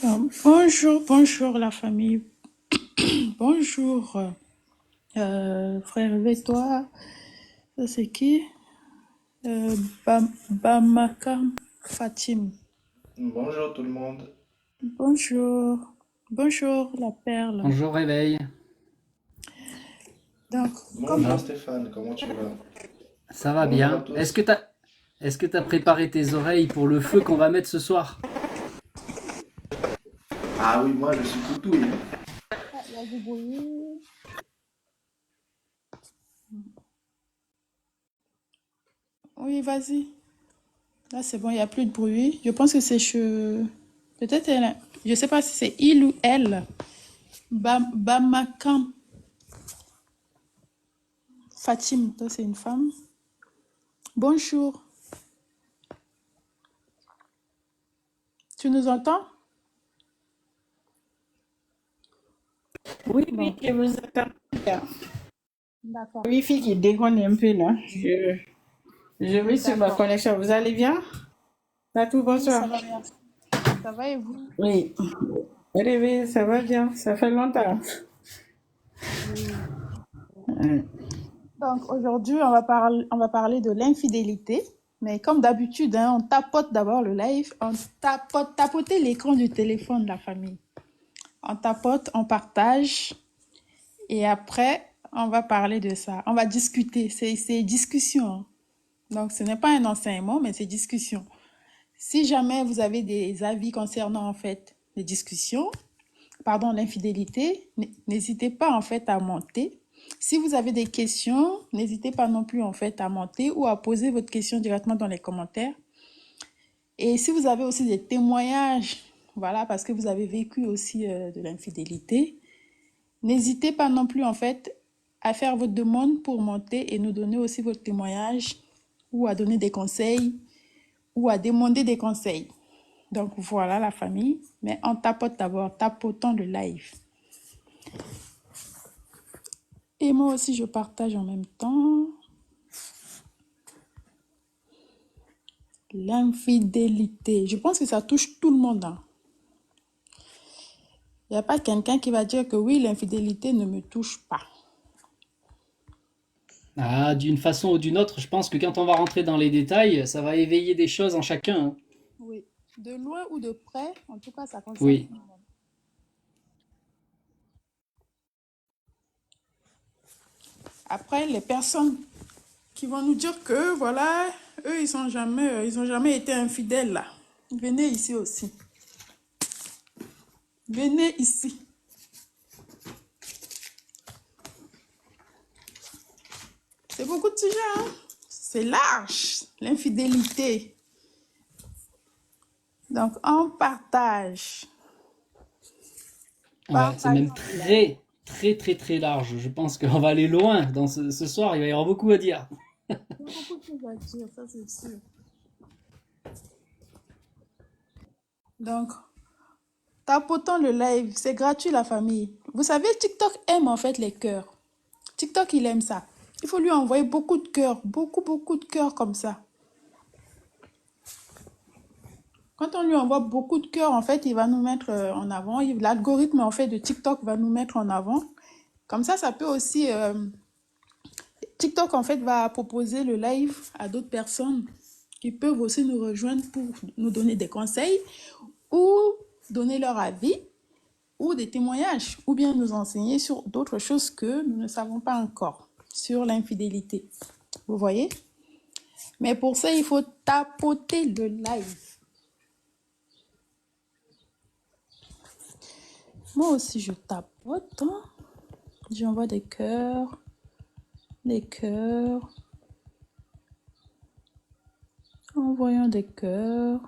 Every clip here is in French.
Bonjour, bonjour la famille. Bonjour, frère et toi. Ça c'est qui? Bamakam Fatim. Bonjour tout le monde. Bonjour, bonjour la perle. Bonjour réveil, Donc, comme Bonjour bon, Stéphane, comment tu vas? ça va Bonjour à bien. tous. Est-ce que t'as préparé tes oreilles pour le feu qu'on va mettre ce soir? Ah oui, moi je suis tout oui. il y a du bruit. Oui, vas-y. Là, c'est bon, il n'y a plus de bruit. Je pense que c'est peut-être elle. Je sais pas si c'est il ou elle. Bamakam Fatim, toi, c'est une femme. Bonjour. Tu nous entends? Oui, oui, Bon, je vous attends bien. d'accord. Le Wi-Fi qui déconne un peu là. Je vais sur ma D'accord. connexion. Vous allez bien? Tout Oui, ça bonsoir. va bien. Ça va et vous? Oui. Réveil, ça va bien. Ça fait longtemps. Oui. Euh, Donc aujourd'hui, on va parler de l'infidélité. Mais comme d'habitude, hein, on tapote d'abord le live, on tapoter l'écran du téléphone de la famille. On tapote, on partage et après, on va parler de ça. On va discuter. C'est discussion, hein. Donc ce n'est pas un enseignement, mais c'est discussion. Si jamais vous avez des avis concernant en fait les discussions, pardon, l'infidélité, n'hésitez pas en fait à monter. Si vous avez des questions, n'hésitez pas non plus en fait à monter ou à poser votre question directement dans les commentaires. Et si vous avez aussi des témoignages, voilà, parce que vous avez vécu aussi de l'infidélité, n'hésitez pas non plus en fait à faire votre demande pour monter et nous donner aussi votre témoignage ou à donner des conseils ou à demander des conseils. Donc voilà la famille, mais on tapote d'abord, tapotons le live. Et moi aussi, je partage en même temps. L'infidélité. Je pense que ça touche tout le monde, hein. Il n'y a pas quelqu'un qui va dire que oui, l'infidélité ne me touche pas. Ah, d'une façon ou d'une autre, je pense que quand on va rentrer dans les détails, ça va éveiller des choses en chacun, hein. Oui. De loin ou de près, en tout cas, ça concerne Oui. tout le monde. Après, les personnes qui vont nous dire que, voilà, eux, ils ont jamais été infidèles, là. Venez ici aussi. Venez ici. C'est beaucoup de sujets, hein. C'est large, l'infidélité. Donc, on partage. Ouais, c'est même Partageons le live. très, très, très, très large. Je pense qu'on va aller loin dans ce soir, il va y avoir beaucoup à dire. Il y a beaucoup de choses à dire, ça c'est sûr. Donc, tapotons le live, c'est gratuit la famille. Vous savez, TikTok aime en fait les cœurs. TikTok, il aime ça. Il faut lui envoyer beaucoup de cœurs, beaucoup, beaucoup de cœurs comme ça. Quand on lui envoie beaucoup de cœurs, en fait, il va nous mettre en avant. L'algorithme, en fait, de TikTok va nous mettre en avant. Comme ça peut aussi... TikTok, en fait, va proposer le live à d'autres personnes qui peuvent aussi nous rejoindre pour nous donner des conseils ou donner leur avis ou des témoignages ou bien nous enseigner sur d'autres choses que nous ne savons pas encore sur l'infidélité. Vous voyez? Mais pour ça, il faut tapoter le live. Moi aussi, je tapote, hein. J'envoie des cœurs, des cœurs, envoyons des cœurs,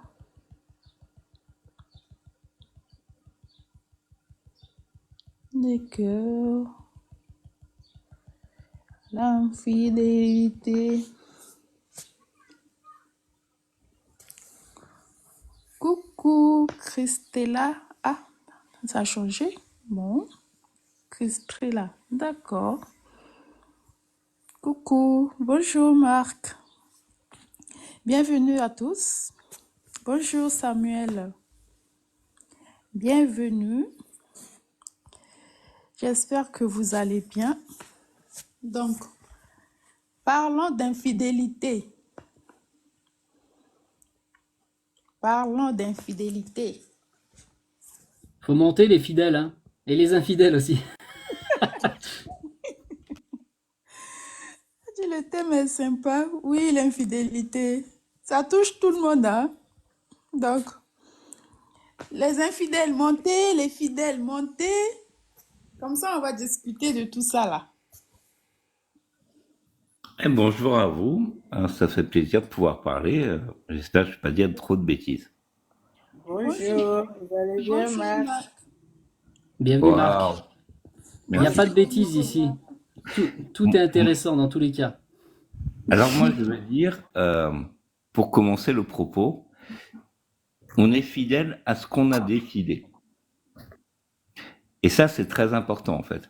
des cœurs. L'infidélité. Coucou, Christella. Ah, ça a changé. Bon, Christella, d'accord. Coucou, bonjour Marc. Bienvenue à tous. Bonjour Samuel. bienvenue. J'espère que vous allez bien. Donc, parlons d'infidélité. Parlons d'infidélité. Faut monter les fidèles, hein. Et les infidèles aussi. Le thème est sympa. Oui, l'infidélité. Ça touche tout le monde, hein. Donc, les infidèles montez, les fidèles montez. Comme ça, on va discuter de tout ça là. Bonjour à vous. Ça fait plaisir de pouvoir parler. J'espère que je ne vais pas dire trop de bêtises. Bonjour, vous allez bien, Bonjour, Marc? Marc. Bienvenue, Marc. Waouh, Il n'y a merci. pas de bêtises ici. Tout est intéressant dans tous les cas. Alors moi, je veux dire, pour commencer le propos, on est fidèle à ce qu'on a décidé. Et ça, c'est très important en fait.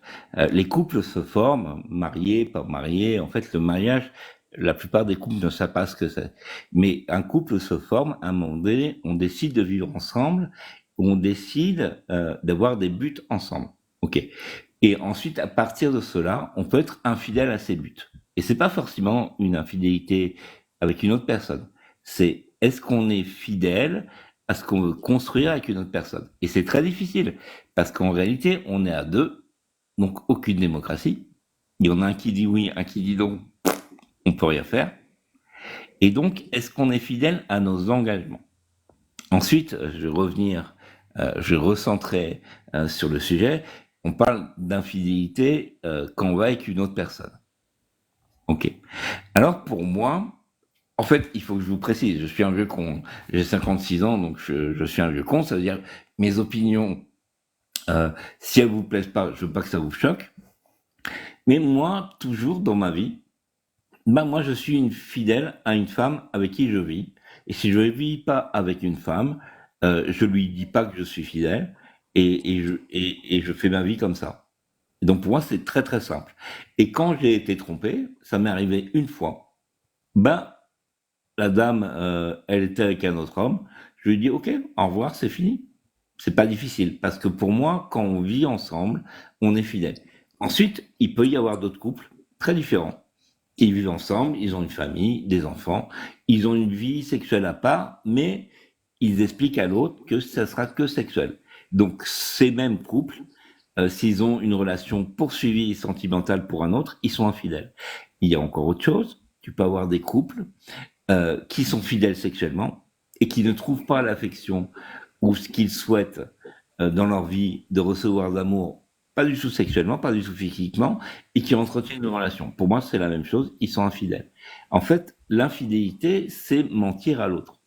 Les couples se forment, mariés, pas mariés. En fait, le mariage, la plupart des couples ne savent pas ce que c'est. Mais un couple se forme, à un moment donné, on décide de vivre ensemble, on décide d'avoir des buts ensemble. Ok. Et ensuite, à partir de cela, on peut être infidèle à ses buts. Et c'est pas forcément une infidélité avec une autre personne. C'est est-ce qu'on est fidèle à ce qu'on veut construire avec une autre personne. Et c'est très difficile. Parce qu'en réalité, on est à deux, donc aucune démocratie. Il y en a un qui dit oui, un qui dit non, on peut rien faire. Et donc, est-ce qu'on est fidèle à nos engagements? Ensuite, je vais revenir, je recentrer sur le sujet. On parle d'infidélité quand on va avec une autre personne. Ok. Alors pour moi, en fait, il faut que je vous précise, je suis un vieux con. J'ai 56 ans, donc je suis un vieux con. Ça veut dire mes opinions. Si elles vous plaisent pas, je veux pas que ça vous choque. Mais moi, toujours dans ma vie, moi, je suis une fidèle à une femme avec qui je vis. Et si je ne vis pas avec une femme, je lui dis pas que je suis fidèle et je fais ma vie comme ça. Et donc pour moi, c'est très très simple. Et quand j'ai été trompé, ça m'est arrivé une fois. La dame, elle était avec un autre homme. Je lui ai dit, ok, au revoir, c'est fini. C'est pas difficile parce que pour moi, quand on vit ensemble, on est fidèle. Ensuite, il peut y avoir d'autres couples très différents. Ils vivent ensemble, ils ont une famille, des enfants, ils ont une vie sexuelle à part, mais ils expliquent à l'autre que ça sera que sexuel. Donc ces mêmes couples, s'ils ont une relation poursuivie et sentimentale pour un autre, ils sont infidèles. Il y a encore autre chose. Tu peux avoir des couples qui sont fidèles sexuellement et qui ne trouvent pas l'affection ou ce qu'ils souhaitent dans leur vie de recevoir d'amour, pas du tout sexuellement, pas du tout physiquement, et qui entretiennent une relation. Pour moi, c'est la même chose, ils sont infidèles. En fait, l'infidélité, c'est mentir à l'autre.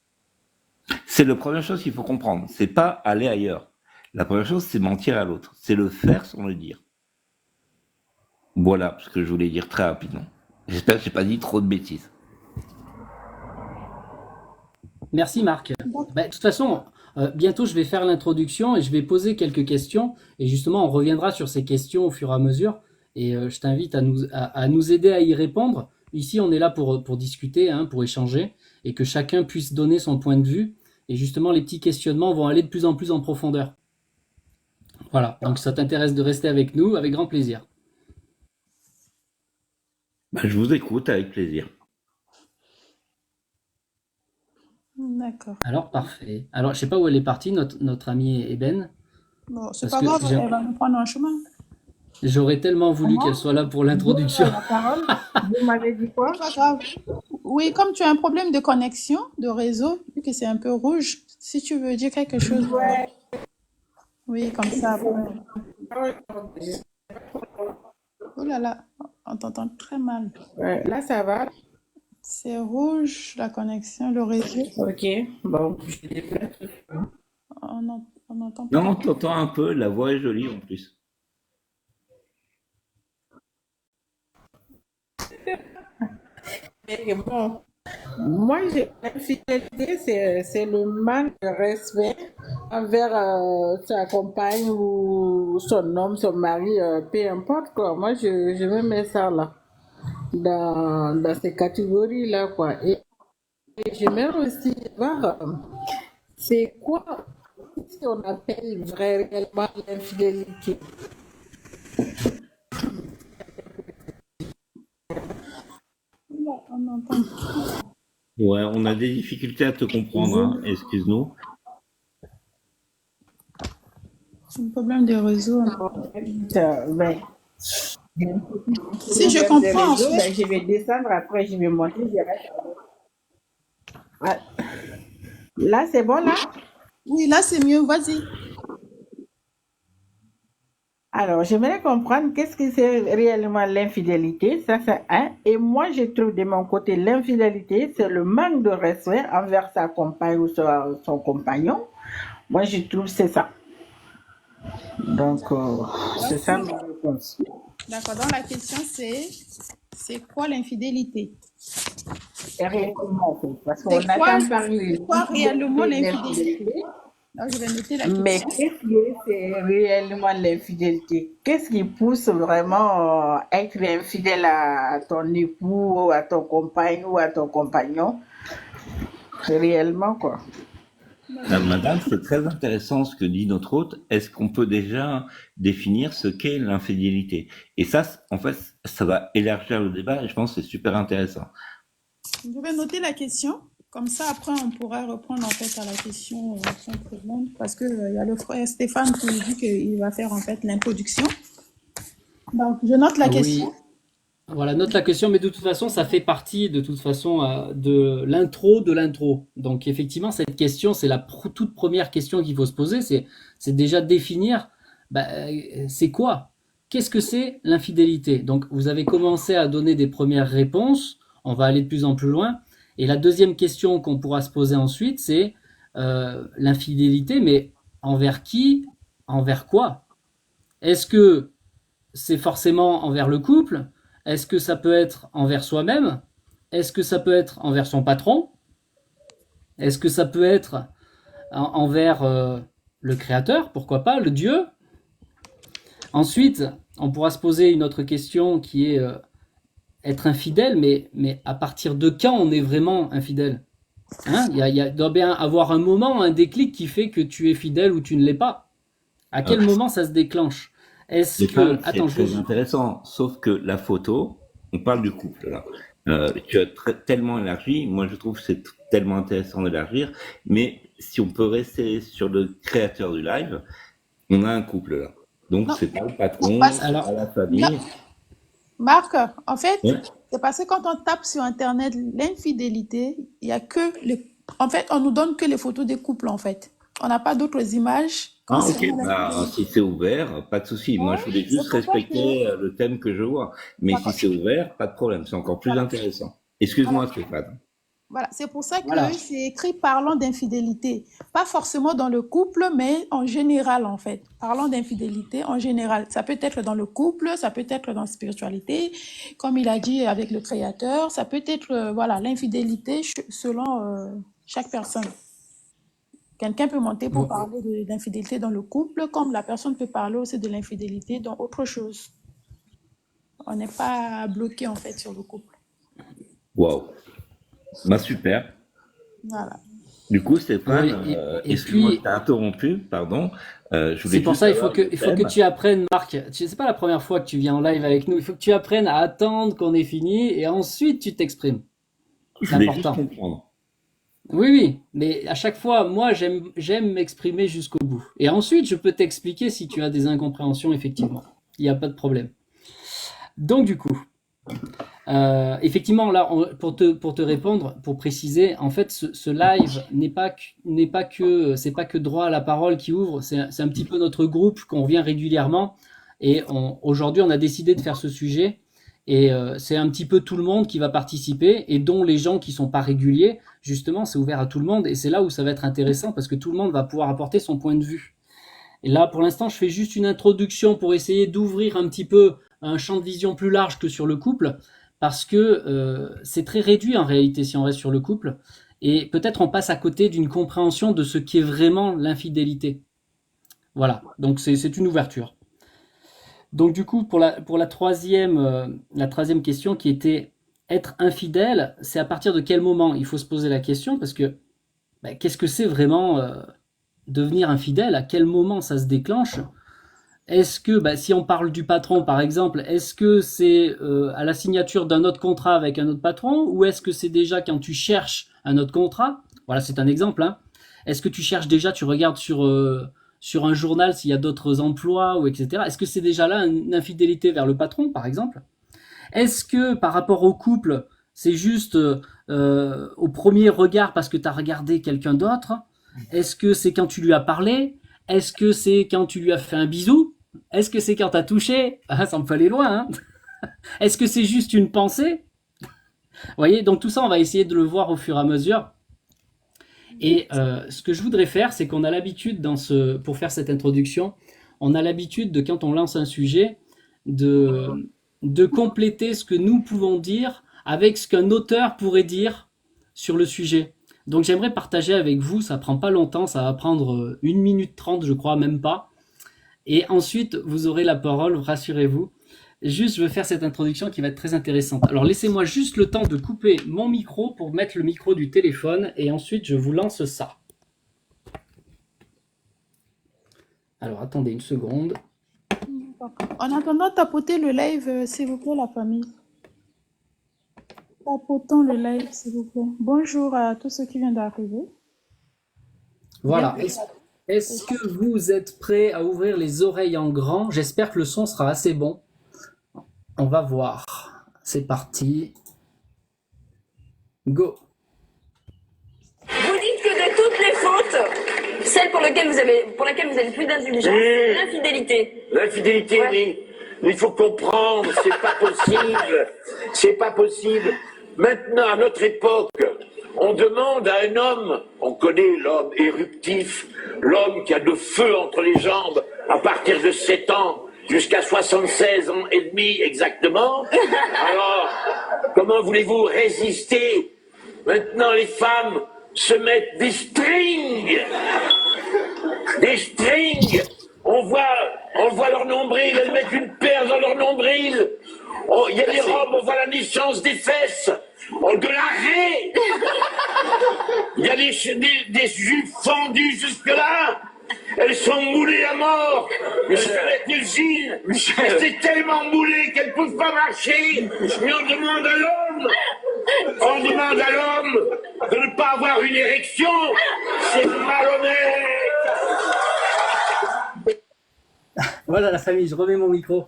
C'est la première chose qu'il faut comprendre, c'est pas aller ailleurs. La première chose, c'est mentir à l'autre, c'est le faire sans le dire. Voilà ce que je voulais dire très rapidement. J'espère que j'ai pas dit trop de bêtises. Merci, Marc. De toute façon, bientôt, je vais faire l'introduction et je vais poser quelques questions. Et justement, on reviendra sur ces questions au fur et à mesure. Et je t'invite à nous aider à y répondre. Ici, on est là pour discuter, hein, pour échanger, et que chacun puisse donner son point de vue. Et justement, les petits questionnements vont aller de plus en plus en profondeur. Voilà, donc ça t'intéresse de rester avec nous, avec grand plaisir. Je vous écoute avec plaisir. D'accord. Alors, parfait. Alors, je sais pas où elle est partie, notre amie Eben. Bon, c'est Parce pas que grave, elle va nous prendre un chemin. j'aurais tellement voulu qu'elle soit là pour l'introduction. La parole, vous m'avez dit quoi? C'est pas grave. Oui, comme tu as un problème de connexion, de réseau, vu que c'est un peu rouge, si tu veux dire quelque chose. Ouais. Oui, comme ça. Oh là là, on t'entend très mal. Ouais, là, ça va. C'est rouge, la connexion, le réseau. Ok, bon, je déplace. On entend Non, pas. on t'entend un peu, la voix est jolie en plus. Et bon, moi, l'infidélité, c'est le manque de respect envers sa compagne ou son homme, son mari, peu importe quoi. Moi, je me mets ça là, dans ces catégories-là, quoi. Et j'aimerais aussi voir, c'est quoi qu'est-ce qu'on appelle réellement l'infidélité? On entend. Ouais, on a des difficultés à te comprendre, hein. Excuse-nous. C'est un problème de réseau. Ben, j'ai un Si je problème de comprends, en réseau, fait, ben, je vais descendre, après je vais monter, je reste. Ah, là, c'est bon, là? oui, là c'est mieux, vas-y. Alors, j'aimerais comprendre qu'est-ce que c'est réellement l'infidélité, ça c'est un. Et moi, je trouve de mon côté, l'infidélité, c'est le manque de respect envers sa compagne ou son compagnon. Moi, je trouve que c'est ça. Donc, c'est ça ma réponse. D'accord, donc la question c'est quoi l'infidélité? Et réellement, en fait, parce C'est qu'on quoi, entend parler c'est quoi réellement l'infidélité? d'infidélité, Alors je vais noter la mais question. qu'est-ce que c'est réellement l'infidélité? Qu'est-ce qui pousse vraiment à être infidèle à ton époux, ou à ton compagne ou à ton compagnon? Réellement, quoi. Madame, c'est très intéressant ce que dit notre hôte. Est-ce qu'on peut déjà définir ce qu'est l'infidélité? Et ça, en fait, ça va élargir le débat et je pense que c'est super intéressant. Je vais noter la question. Comme ça, après, on pourra reprendre en fait à la question sans problème. Parce que il y a le frère Stéphane qui dit qu'il va faire en fait l'introduction. Donc, je note la Oui, question. voilà, note la question, mais de toute façon, ça fait partie de toute façon de l'intro de l'intro. Donc effectivement, cette question, c'est la toute première question qu'il faut se poser, c'est déjà définir, bah, c'est quoi? Qu'est-ce que c'est l'infidélité? Donc vous avez commencé à donner des premières réponses, on va aller de plus en plus loin. Et la deuxième question qu'on pourra se poser ensuite, c'est l'infidélité, mais envers qui? Envers quoi? Est-ce que c'est forcément envers le couple? Est-ce que ça peut être envers soi-même? Est-ce que ça peut être envers son patron? Est-ce que ça peut être envers le créateur? Pourquoi pas, le Dieu? Ensuite, on pourra se poser une autre question qui est être infidèle, mais à partir de quand on est vraiment infidèle? Hein, il doit bien avoir un moment, un déclic qui fait que tu es fidèle ou tu ne l'es pas. À quel moment ça se déclenche? Est-ce que... C'est Attends, très intéressant, sauf que la photo, on parle du couple là. Tu as tellement élargi, moi je trouve que c'est tellement intéressant d'élargir, mais si on peut rester sur le créateur du live, on a un couple là. Donc Non, c'est pas le patron, parce c'est pas la que famille. Marc, en fait, Ouais. c'est parce que quand on tape sur Internet l'infidélité, il y a que les... En fait, on nous donne que les photos des couples, en fait. On n'a pas d'autres images Ah ok, concernant bah, si l'infidélité. c'est ouvert, pas de souci. Moi je Ouais, voulais juste c'est pour ça respecter que... le thème que je vois. Mais si D'accord. c'est ouvert, pas de problème, c'est encore plus Voilà. intéressant. Voilà. Excuse-moi Stéphane. Voilà. C'est pour ça voilà. que c'est écrit parlant d'infidélité. Pas forcément dans le couple, mais en général, en fait. Parlant d'infidélité en général. Ça peut être dans le couple, ça peut être dans la spiritualité, comme il a dit avec le Créateur. Ça peut être, voilà, l'infidélité selon chaque personne. Quelqu'un peut monter pour parler d'infidélité dans le couple, comme la personne peut parler aussi de l'infidélité dans autre chose. On n'est pas bloqué, en fait, sur le couple. Waouh. Bah super. Voilà. Du coup, Stéphane, Oui, et excuse-moi, je puis, t'ai interrompu, pardon. Je c'est voulais pour juste ça, savoir le il faut que thème. tu apprennes, Marc. C'est pas la première fois que tu viens en live avec nous. Il faut que tu apprennes à attendre qu'on ait fini et ensuite tu t'exprimes. Je C'est voulais juste important. comprendre. Oui, oui, mais à chaque fois, moi, j'aime m'exprimer jusqu'au bout. Et ensuite, je peux t'expliquer si tu as des incompréhensions, effectivement. Il n'y a pas de problème. Donc, du coup, effectivement, là, pour te répondre, pour préciser, en fait, ce live c'est pas que droit à la parole qui ouvre, c'est un petit peu notre groupe qu'on revient régulièrement. Et aujourd'hui, on a décidé de faire ce sujet. Et c'est un petit peu tout le monde qui va participer, et dont les gens qui sont pas réguliers, justement, c'est ouvert à tout le monde. Et c'est là où ça va être intéressant, parce que tout le monde va pouvoir apporter son point de vue. Et là, pour l'instant, je fais juste une introduction pour essayer d'ouvrir un petit peu un champ de vision plus large que sur le couple, parce que c'est très réduit en réalité si on reste sur le couple, et peut-être on passe à côté d'une compréhension de ce qui est vraiment l'infidélité. Voilà, donc c'est une ouverture. Donc du coup, pour la troisième question qui était être infidèle, c'est à partir de quel moment il faut se poser la question, parce que qu'est-ce que c'est vraiment devenir infidèle, à quel moment ça se déclenche? Est-ce que, bah, si on parle du patron par exemple, est-ce que c'est à la signature d'un autre contrat avec un autre patron, ou est-ce que c'est déjà quand tu cherches un autre contrat? Voilà, c'est un exemple, hein. Est-ce que tu cherches déjà, tu regardes sur un journal s'il y a d'autres emplois, ou etc. Est-ce que c'est déjà là une infidélité vers le patron par exemple? Est-ce que par rapport au couple, c'est juste au premier regard parce que tu as regardé quelqu'un d'autre? Est-ce que c'est quand tu lui as parlé? Est-ce que c'est quand tu lui as fait un bisou? Est-ce que c'est quand tu as touché? Ah, ça me fait aller loin, hein. Est-ce que c'est juste une pensée? Vous voyez, donc tout ça, on va essayer de le voir au fur et à mesure. Et ce que je voudrais faire, c'est qu'on a l'habitude, pour faire cette introduction, on a l'habitude de, quand on lance un sujet, de compléter ce que nous pouvons dire avec ce qu'un auteur pourrait dire sur le sujet. Donc j'aimerais partager avec vous, ça prend pas longtemps, ça va prendre 1 minute 30 je crois, même pas. Et ensuite vous aurez la parole, rassurez-vous. Juste je vais faire cette introduction qui va être très intéressante. Alors laissez-moi juste le temps de couper mon micro pour mettre le micro du téléphone et ensuite je vous lance ça. Alors attendez une seconde. En attendant, tapotez le live, s'il vous plaît, la famille. Tapotons le live, s'il vous plaît. Bonjour à tous ceux qui viennent d'arriver. Voilà. Est-ce que vous êtes prêts à ouvrir les oreilles en grand? J'espère que le son sera assez bon. On va voir. C'est parti. Go. Vous dites que de toutes les fautes, celle pour laquelle vous avez plus d'indulgence, c'est l'infidélité. L'infidélité, Ouais. oui. Mais il faut comprendre, c'est pas possible. C'est pas possible. Maintenant, à notre époque, on demande à un homme, on connaît l'homme éruptif, l'homme qui a le feu entre les jambes à partir de 7 ans jusqu'à 76 ans et demi exactement. Alors, comment voulez-vous résister? Maintenant, les femmes se mettent des strings. Des strings. On voit leur nombril, elles mettent une paire dans leur nombril. Oh, il y a des robes, on voit la naissance des fesses. Oh, de l'arrêt. Il y a des jupes fendues jusque-là. Elles sont moulées à mort. Avec le jean. C'est tellement moulé qu'elles ne peuvent pas marcher. Mais on demande à l'homme. On demande à l'homme de ne pas avoir une érection. C'est malhonnête. Voilà la famille, je remets mon micro.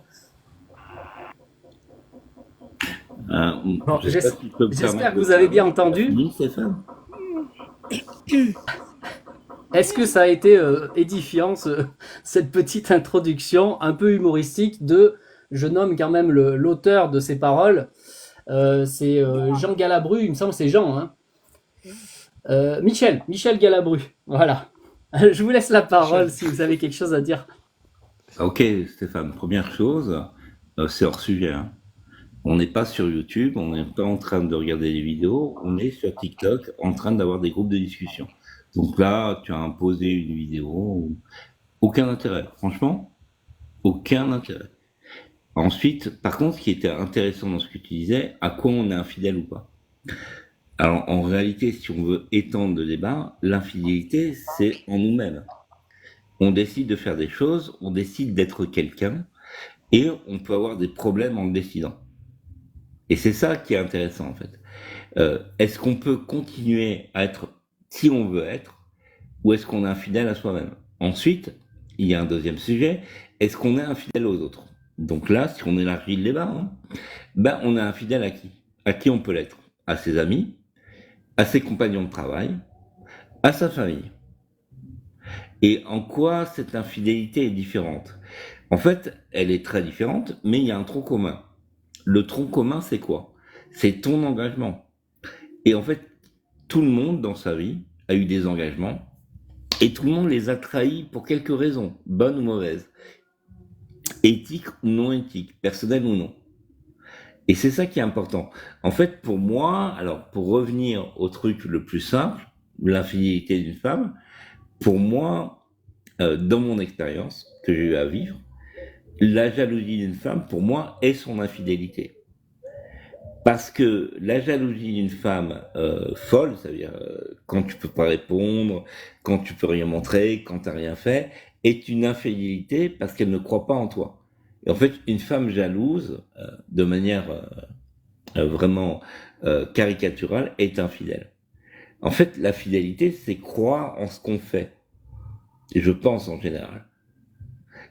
Bon, j'espère que vous avez bien entendu. Oui, Stéphane. Est-ce que ça a été édifiant, cette petite introduction un peu humoristique je nomme quand même l'auteur de ces paroles, c'est Jean Galabru, il me semble que c'est Jean, hein. Michel Galabru, voilà. Je vous laisse la parole si vous avez quelque chose à dire. Ok, Stéphane, première chose, c'est hors sujet, hein. On n'est pas sur YouTube, on n'est pas en train de regarder des vidéos, on est sur TikTok en train d'avoir des groupes de discussion. Donc là, tu as imposé une vidéo, aucun intérêt, franchement, aucun intérêt. Ensuite, par contre, ce qui était intéressant dans ce que tu disais, à quoi on est infidèle ou pas. Alors en réalité, si on veut étendre le débat, l'infidélité, c'est en nous-mêmes. On décide de faire des choses, on décide d'être quelqu'un, et on peut avoir des problèmes en le décidant. Et c'est ça qui est intéressant en fait. Est-ce qu'on peut continuer à être qui on veut être, ou est-ce qu'on est infidèle à soi-même? Ensuite, il y a un deuxième sujet, est-ce qu'on est infidèle aux autres? Donc là, si on élargit le débat, hein, ben on est infidèle à qui? À qui on peut l'être? À ses amis, à ses compagnons de travail, à sa famille. Et en quoi cette infidélité est différente? En fait, elle est très différente, mais il y a un tronc commun. Le tronc commun, c'est quoi? C'est ton engagement. Et en fait, tout le monde dans sa vie a eu des engagements, et tout le monde les a trahis pour quelques raisons, bonnes ou mauvaises, éthiques ou non éthiques, personnelles ou non. Et c'est ça qui est important. En fait, pour moi, alors pour revenir au truc le plus simple, l'infidélité d'une femme, pour moi, dans mon expérience que j'ai eu à vivre, la jalousie d'une femme, pour moi, est son infidélité. Parce que la jalousie d'une femme folle, c'est-à-dire quand tu peux pas répondre, quand tu peux rien montrer, quand t'as rien fait, est une infidélité parce qu'elle ne croit pas en toi. Et en fait, une femme jalouse, de manière vraiment caricaturale, est infidèle. En fait, la fidélité, c'est croire en ce qu'on fait. Et je pense en général.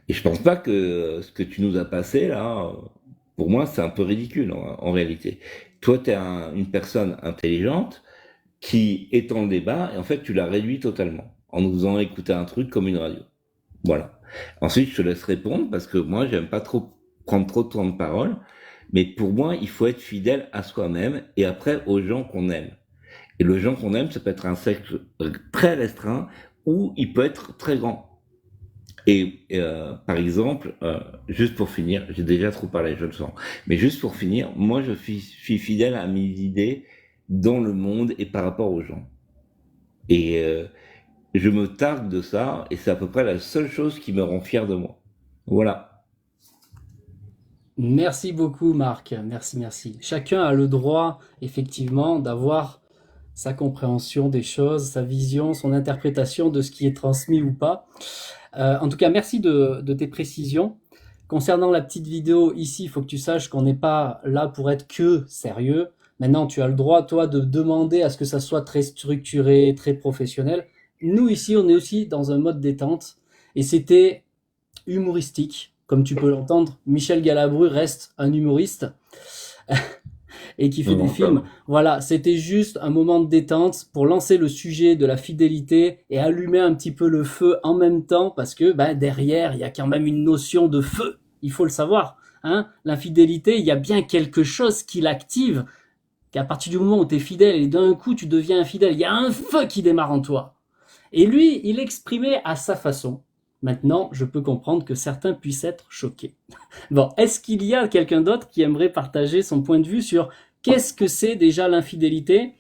Et je pense pas que ce que tu nous as passé là, pour moi, c'est un peu ridicule en réalité. Toi, tu es une personne intelligente qui étend le débat et en fait, tu l'as réduit totalement en nous faisant écouter un truc comme une radio. Voilà. Ensuite, je te laisse répondre parce que moi, j'aime pas trop prendre trop de temps de parole. Mais pour moi, il faut être fidèle à soi-même et après aux gens qu'on aime. Et le gens qu'on aime, ça peut être un cercle très restreint ou il peut être très grand. Et par exemple, juste pour finir, j'ai déjà trop parlé, je le sens, mais juste pour finir, moi je suis fidèle à mes idées dans le monde et par rapport aux gens. Et je me targue de ça et c'est à peu près la seule chose qui me rend fier de moi. Voilà. Merci beaucoup, Marc. Merci, merci. Chacun a le droit, effectivement, d'avoir sa compréhension des choses, sa vision, son interprétation de ce qui est transmis ou pas. En tout cas, merci de tes précisions. Concernant la petite vidéo, ici, il faut que tu saches qu'on n'est pas là pour être que sérieux. Maintenant, tu as le droit, toi, de demander à ce que ça soit très structuré, très professionnel. Nous, ici, on est aussi dans un mode détente. Et c'était humoristique. Comme tu peux l'entendre, Michel Galabru reste un humoriste et qui fait des films. Voilà, c'était juste un moment de détente pour lancer le sujet de la fidélité et allumer un petit peu le feu en même temps parce que derrière, il y a quand même une notion de feu. Il faut le savoir. Hein. L'infidélité, il y a bien quelque chose qui l'active. Qu'à partir du moment où tu es fidèle et d'un coup tu deviens infidèle, il y a un feu qui démarre en toi. Et lui, il exprimait à sa façon. Maintenant, je peux comprendre que certains puissent être choqués. Bon, est-ce qu'il y a quelqu'un d'autre qui aimerait partager son point de vue sur qu'est-ce que c'est déjà l'infidélité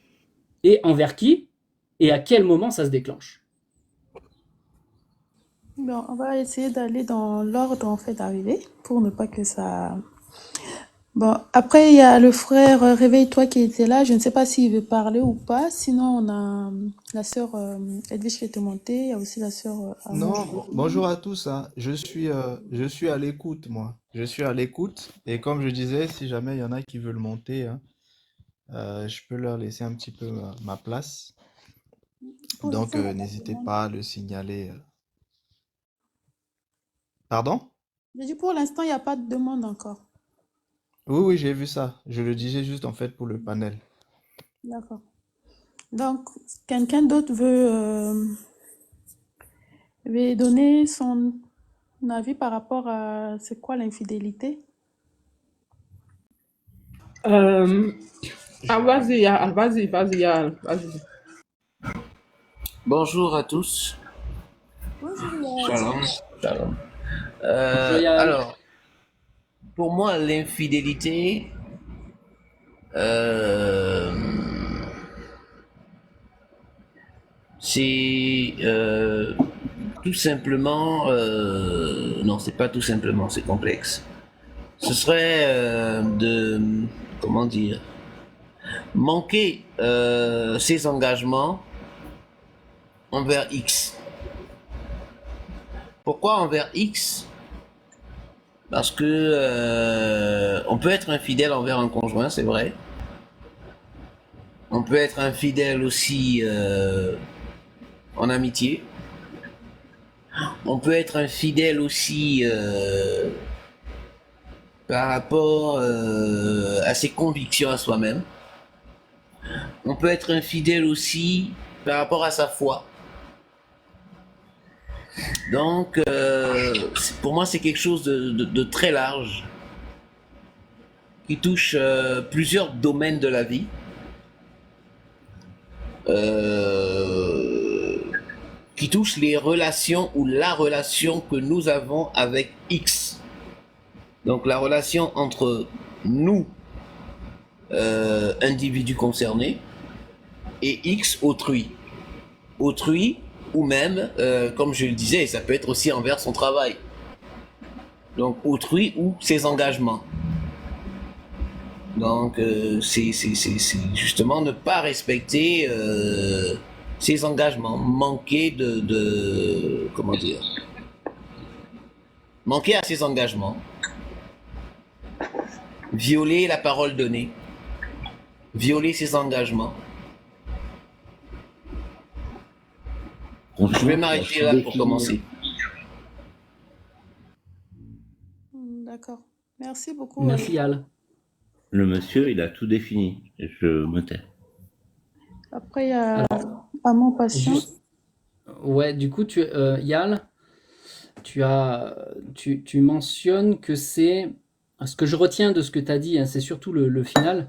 et envers qui et à quel moment ça se déclenche? Bon, on va essayer d'aller dans l'ordre en fait d'arrivée pour ne pas que ça... Bon, après, il y a le frère Réveille-toi qui était là. Je ne sais pas s'il veut parler ou pas. Sinon, on a la sœur Edwige qui était montée. Il y a aussi la sœur Non, Armand. bonjour à tous, hein. Je suis à l'écoute, moi. Je suis à l'écoute. Et comme je disais, si jamais il y en a qui veulent monter, hein, je peux leur laisser un petit peu ma place. Pour Donc, l'instant, il n'y a pas de n'hésitez demande. pas à le signaler. Pardon? J'ai dit pour l'instant, il n'y a pas de demande encore. Oui, oui, j'ai vu ça. Je le disais juste en fait pour le panel. D'accord. Donc, quelqu'un d'autre veut donner son avis par rapport à c'est quoi l'infidélité? Vas-y, Yael, vas-y, Yael, vas-y. Bonjour à tous. Bonjour. Shalom. Shalom. Bonjour, Yael. Alors, pour moi, l'infidélité, c'est tout simplement... non, c'est pas tout simplement, c'est complexe. Ce serait comment dire, manquer ses engagements envers X. Pourquoi envers X? Parce que on peut être infidèle envers un conjoint, c'est vrai. On peut être infidèle aussi en amitié. On peut être infidèle aussi par rapport à ses convictions à soi-même. On peut être infidèle aussi par rapport à sa foi. Donc, pour moi, c'est quelque chose de très large qui touche plusieurs domaines de la vie. Qui touche les relations ou la relation que nous avons avec X. Donc, la relation entre nous, individus concernés, et X, autrui. Autrui, ou même, comme je le disais, ça peut être aussi envers son travail. Donc autrui ou ses engagements. Donc, c'est justement ne pas respecter ses engagements, manquer comment dire, manquer à ses engagements, violer la parole donnée, violer ses engagements. Je vais m'arrêter là pour commencer. D'accord. Merci beaucoup. Merci Al. Le monsieur, il a tout défini. Je me tais. Après, il y a Alors, Amant Patient. ouais, du coup, Yal, tu mentionnes que c'est, ce que je retiens de ce que tu as dit, hein, c'est surtout le final.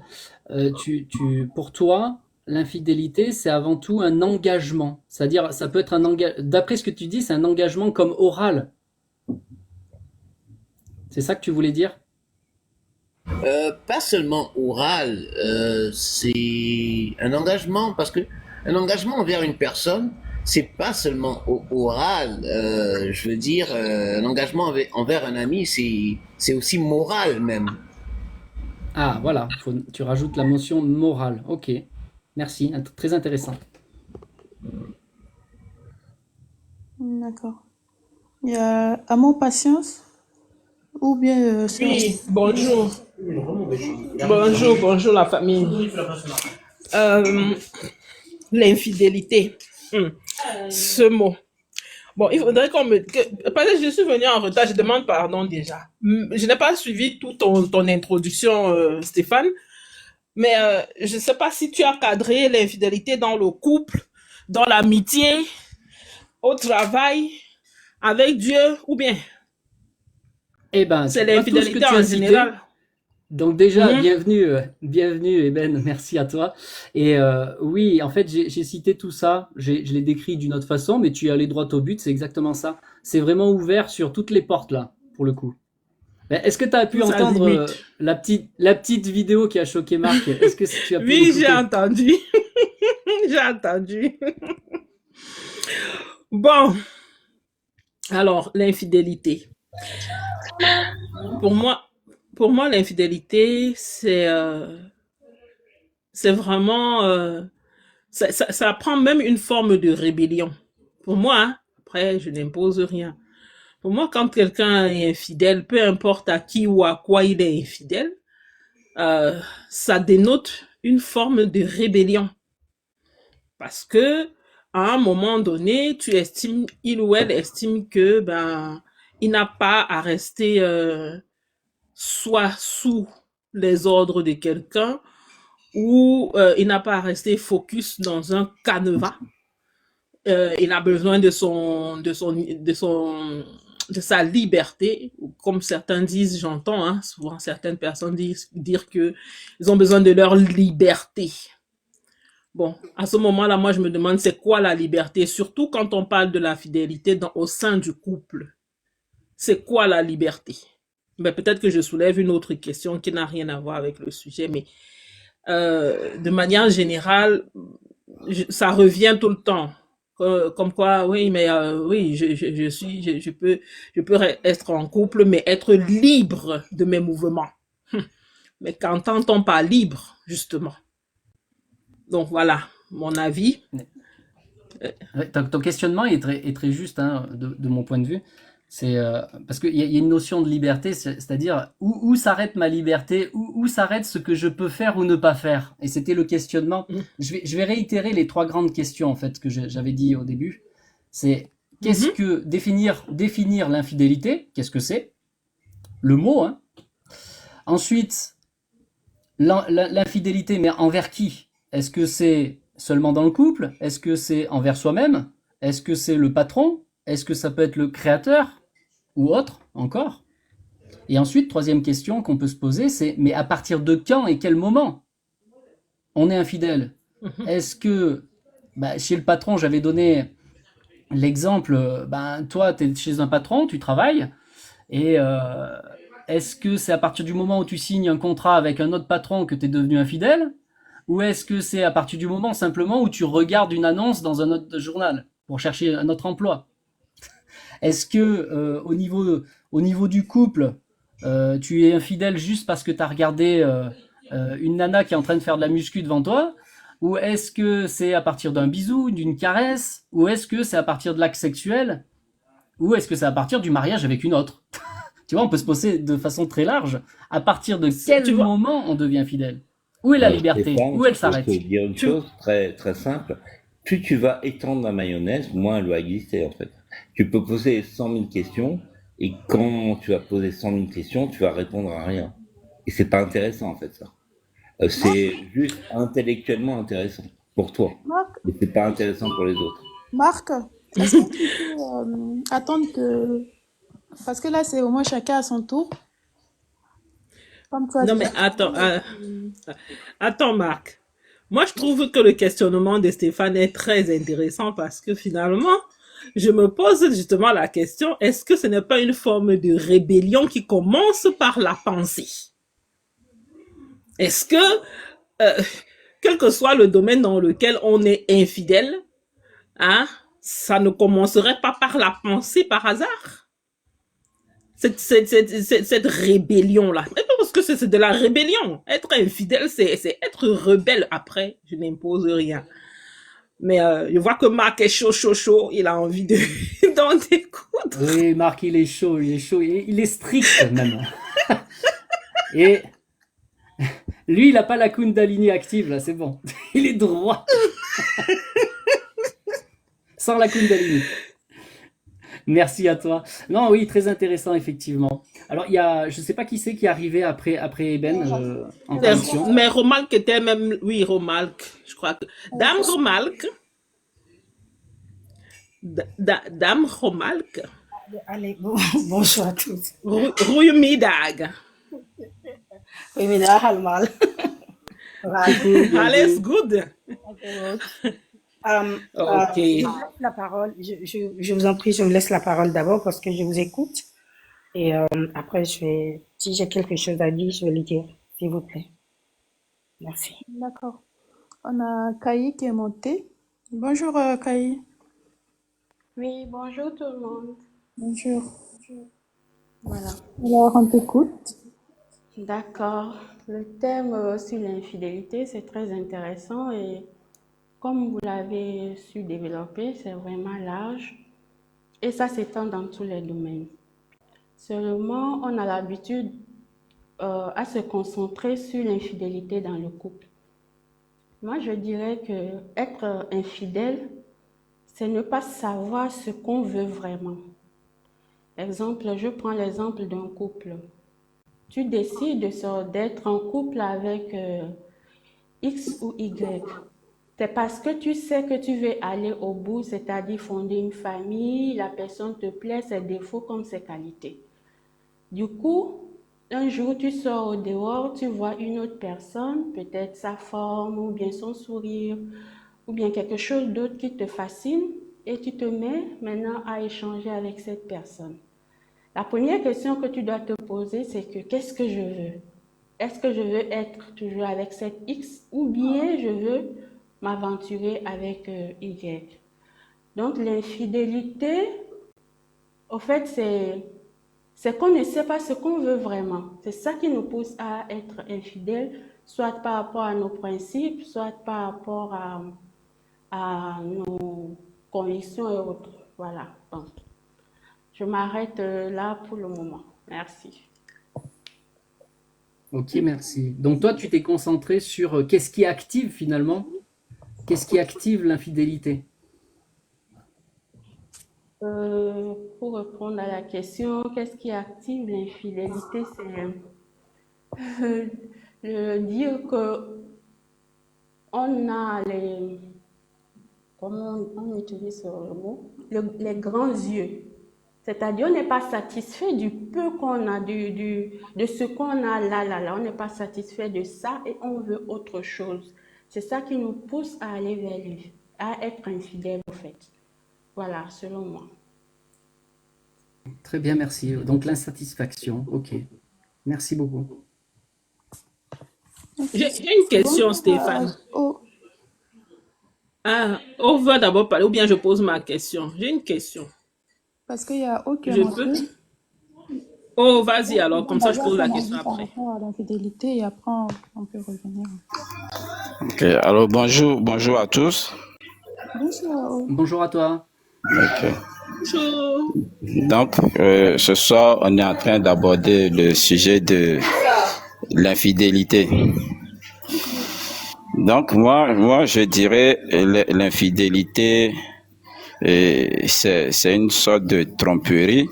Pour toi, l'infidélité, c'est avant tout un engagement. C'est-à-dire, ça peut être un engagement, d'après ce que tu dis, c'est un engagement comme oral. C'est ça que tu voulais dire? Pas seulement oral, c'est un engagement, parce que un engagement envers une personne, c'est pas seulement oral. Je veux dire, un engagement envers un ami, c'est aussi moral même. Ah, voilà, tu rajoutes la mention morale. Ok, merci, très intéressant. D'accord. Il y a Amant Patience ou bien Oui, bonjour. Bonjour la famille. L'infidélité. Ce mot. Bon, il faudrait parce que je suis venue en retard, je demande pardon déjà. Je n'ai pas suivi toute ton introduction, Stéphane, mais je ne sais pas si tu as cadré l'infidélité dans le couple, dans l'amitié, au travail, avec Dieu, ou bien Eh ben, c'est pas tout ce que l'infidélité tu en as cité. général. Donc déjà, Mhm. bienvenue Eben, merci à toi. Et oui, en fait, j'ai cité tout ça, je l'ai décrit d'une autre façon, mais tu es allé droit au but, c'est exactement ça. C'est vraiment ouvert sur toutes les portes là, pour le coup. Ben, est-ce que tu as pu Tout ça entendre limite. la petite vidéo qui a choqué Marc? Est-ce que tu as pu Oui, j'ai l'écouter? entendu. J'ai entendu. Bon, alors, l'infidélité. Pour moi, l'infidélité, c'est vraiment, ça prend même une forme de rébellion. Pour moi, hein, après, je n'impose rien. Pour moi, quand quelqu'un est infidèle, peu importe à qui ou à quoi il est infidèle, ça dénote une forme de rébellion. Parce que, à un moment donné, il ou elle estime que, il n'a pas à rester, soit sous les ordres de quelqu'un, ou il n'a pas à rester focus dans un canevas. Il a besoin de sa liberté, comme certains disent, j'entends, hein, souvent certaines personnes dire que ils ont besoin de leur liberté. Bon, à ce moment-là, moi, je me demande c'est quoi la liberté, surtout quand on parle de la fidélité au sein du couple. C'est quoi la liberté? Mais peut-être que je soulève une autre question qui n'a rien à voir avec le sujet, mais de manière générale, ça revient tout le temps. Comme quoi, oui, mais oui, je peux être en couple, mais être libre de mes mouvements. Mais qu'entend-on par libre, justement? Donc voilà, mon avis. Ouais, ton questionnement est très juste, hein, de mon point de vue. C'est parce qu'il y a une notion de liberté, c'est-à-dire où s'arrête ma liberté, où s'arrête ce que je peux faire ou ne pas faire. Et c'était le questionnement. Je vais réitérer les trois grandes questions en fait que j'avais dit au début. C'est qu'est-ce que définir l'infidélité, qu'est-ce que c'est? Le mot, hein. Ensuite, l'infidélité, mais envers qui? Est-ce que c'est seulement dans le couple? Est-ce que c'est envers soi-même? Est-ce que c'est le patron? Est-ce que ça peut être le créateur? Ou autre encore? Et ensuite, troisième question qu'on peut se poser, c'est mais à partir de quand et quel moment on est infidèle? Est-ce que, chez le patron, j'avais donné l'exemple, toi, tu es chez un patron, tu travailles, et est-ce que c'est à partir du moment où tu signes un contrat avec un autre patron que tu es devenu infidèle? Ou est-ce que c'est à partir du moment simplement où tu regardes une annonce dans un autre journal pour chercher un autre emploi? Est-ce que au niveau du couple, tu es infidèle juste parce que tu as regardé une nana qui est en train de faire de la muscu devant toi? Ou est-ce que c'est à partir d'un bisou, d'une caresse? Ou est-ce que c'est à partir de l'acte sexuel? Ou est-ce que c'est à partir du mariage avec une autre? Tu vois, on peut se poser de façon très large. À partir de Tu quel vois, moment on devient fidèle? Où est la liberté? Stéphane, Où elle je peux s'arrête? te dire une tu, chose très, très simple. Plus tu vas étendre la mayonnaise, moins elle va exister, en fait. Tu peux poser 100 000 questions, et quand tu vas poser 100 000 questions, tu vas répondre à rien. Et c'est pas intéressant, en fait, ça. C'est juste intellectuellement intéressant pour toi, Marc, mais c'est pas intéressant pour les autres. Marc, est-ce que tu peux attendre que... Parce que là, c'est au moins chacun à son tour. Comme toi, non mais attends Marc. Moi je trouve que le questionnement de Stéphane est très intéressant parce que finalement, je me pose justement la question, est-ce que ce n'est pas une forme de rébellion qui commence par la pensée? Est-ce que, euh, quel que soit le domaine dans lequel on est infidèle, hein, ça ne commencerait pas par la pensée par hasard? Cette rébellion-là. Parce que c'est de la rébellion. Être infidèle, c'est être rebelle. Après, je n'impose rien. Mais je vois que Marc est chaud, chaud, chaud. Il a envie de d'en découdre. Oui, Marc, il est chaud, il est strict même. Et lui, il n'a pas la Kundalini active, là, c'est bon. Il est droit. Sans la Kundalini. Merci à toi. Non, oui, très intéressant, effectivement. Alors, il y a, je ne sais pas qui c'est qui est arrivé après Eben en traduction. Mais Romalk était même... Oui, Romalk. Je crois que... Dame Romalk. Dame Romalk. Allez, bonjour à tous. Goedemiddag. Goedemiddag allemaal. Coucou, Alles bienvenue. good. Ok. Je vous laisse la parole. Je vous en prie, je vous laisse la parole d'abord parce que je vous écoute. Et après, si j'ai quelque chose à dire, je vais le dire, s'il vous plaît. Merci. d'accord. On a Kaï qui est monté. Bonjour Kaï. Oui, bonjour tout le monde. Bonjour. Voilà. Alors, on t'écoute. D'accord. Le thème sur l'infidélité, c'est très intéressant et comme vous l'avez su développer, c'est vraiment large et ça s'étend dans tous les domaines. Seulement, on a l'habitude à se concentrer sur l'infidélité dans le couple. Moi, je dirais que être infidèle, c'est ne pas savoir ce qu'on veut vraiment. Exemple, je prends l'exemple d'un couple. Tu décides d'être en couple avec X ou Y. C'est parce que tu sais que tu veux aller au bout, c'est-à-dire fonder une famille, la personne te plaît, ses défauts comme ses qualités. Du coup, un jour, tu sors au dehors, tu vois une autre personne, peut-être sa forme ou bien son sourire, ou bien quelque chose d'autre qui te fascine, et tu te mets maintenant à échanger avec cette personne. La première question que tu dois te poser, c'est que qu'est-ce que je veux? Est-ce que je veux être toujours avec cette X ou bien je veux m'aventurer avec Y? Donc l'infidélité, au fait, c'est qu'on ne sait pas ce qu'on veut vraiment. C'est ça qui nous pousse à être infidèles, soit par rapport à nos principes, soit par rapport à nos convictions et autres. Voilà. Donc, je m'arrête là pour le moment. Merci. Ok, merci. Donc toi, tu t'es concentré sur qu'est-ce qui active finalement? Qu'est-ce qui active l'infidélité? Pour répondre à la question, qu'est-ce qui active l'infidélité? C'est dire que on a les... Comment on utilise le mot? Les grands yeux. C'est-à-dire, on n'est pas satisfait du peu qu'on a, de ce qu'on a là. On n'est pas satisfait de ça et on veut autre chose. C'est ça qui nous pousse à aller vers lui, à être infidèle, en fait. Voilà, selon moi. Très bien, merci. Donc l'insatisfaction, ok. Merci beaucoup. J'ai une question, Stéphane. Ah, on va d'abord parler ou bien je pose ma question. J'ai une question. Parce qu'il y a aucun Je peux? Oh, vas-y alors, comme ça je Basé à pose la ton question avis par après. rapport à l'infidélité et après on peut revenir. Ok, alors bonjour à tous. Bonjour. Bonjour à toi. Ok. Bonjour. Donc, ce soir, on est en train d'aborder le sujet de l'infidélité. Donc, moi, je dirais l'infidélité, c'est une sorte de tromperie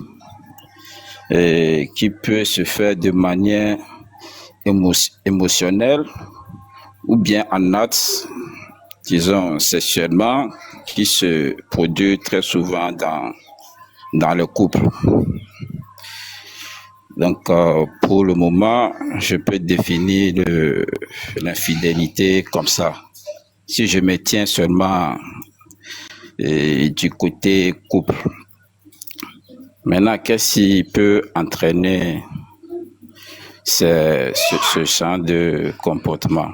qui peut se faire de manière émotionnelle ou bien en acte, disons sexuellement, qui se produit très souvent dans le couple. Donc, pour le moment, je peux définir l'infidélité comme ça. Si je me tiens seulement du côté couple. Maintenant, qu'est-ce qui peut entraîner ce genre de comportement?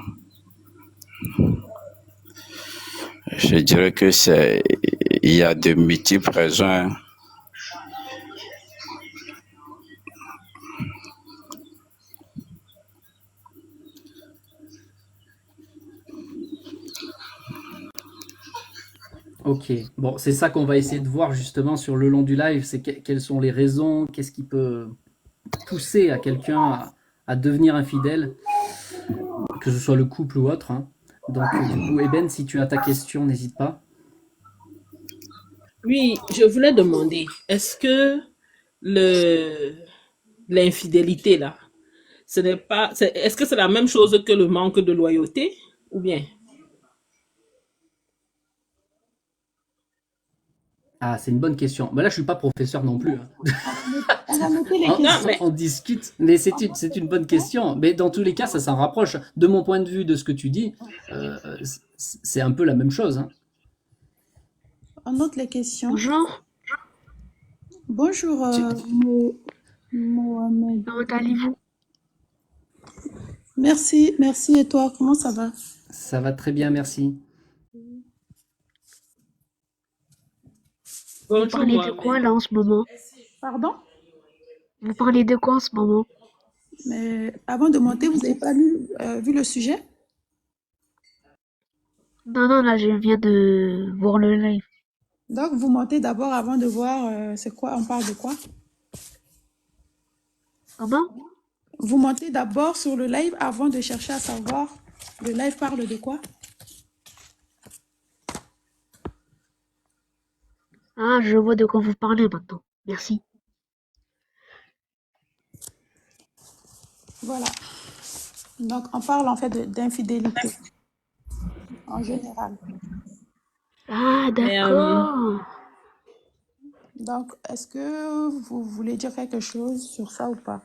Je dirais que il y a de multiples raisons. Ok, bon, c'est ça qu'on va essayer de voir justement sur le long du live, c'est quelles sont les raisons, qu'est-ce qui peut pousser à quelqu'un à devenir infidèle, que ce soit le couple ou autre, hein. Donc du coup, Eben, si tu as ta question, n'hésite pas. Oui, je voulais demander, est-ce que l'infidélité là, est-ce que c'est la même chose que le manque de loyauté ou bien? Ah, c'est une bonne question. Mais là, je suis pas professeur non plus, hein. On va noter les On, questions. on discute, mais c'est une bonne question. Mais dans tous les cas, ça s'en rapproche. De mon point de vue, de ce que tu dis, c'est un peu la même chose, hein. On note les questions. Bonjour, Bonjour, Mohamed. comment allez-vous? Merci, merci. Et toi, comment ça va? Ça va très bien, merci. Vous Bonjour parlez de quoi Mohamed. là en ce moment? Pardon? Vous parlez de quoi en ce moment? Mais avant de monter, vous n'avez pas vu le sujet? Non, non, là je viens de voir le live. Donc, vous montez d'abord avant de voir c'est quoi, on parle de quoi? Comment? Vous montez d'abord sur le live avant de chercher à savoir le live parle de quoi? Ah, je vois de quoi vous parlez maintenant. Merci. Voilà. Donc, on parle en fait d'infidélité en général. Ah, Mais, d'accord. Donc, est-ce que vous voulez dire quelque chose sur ça ou pas?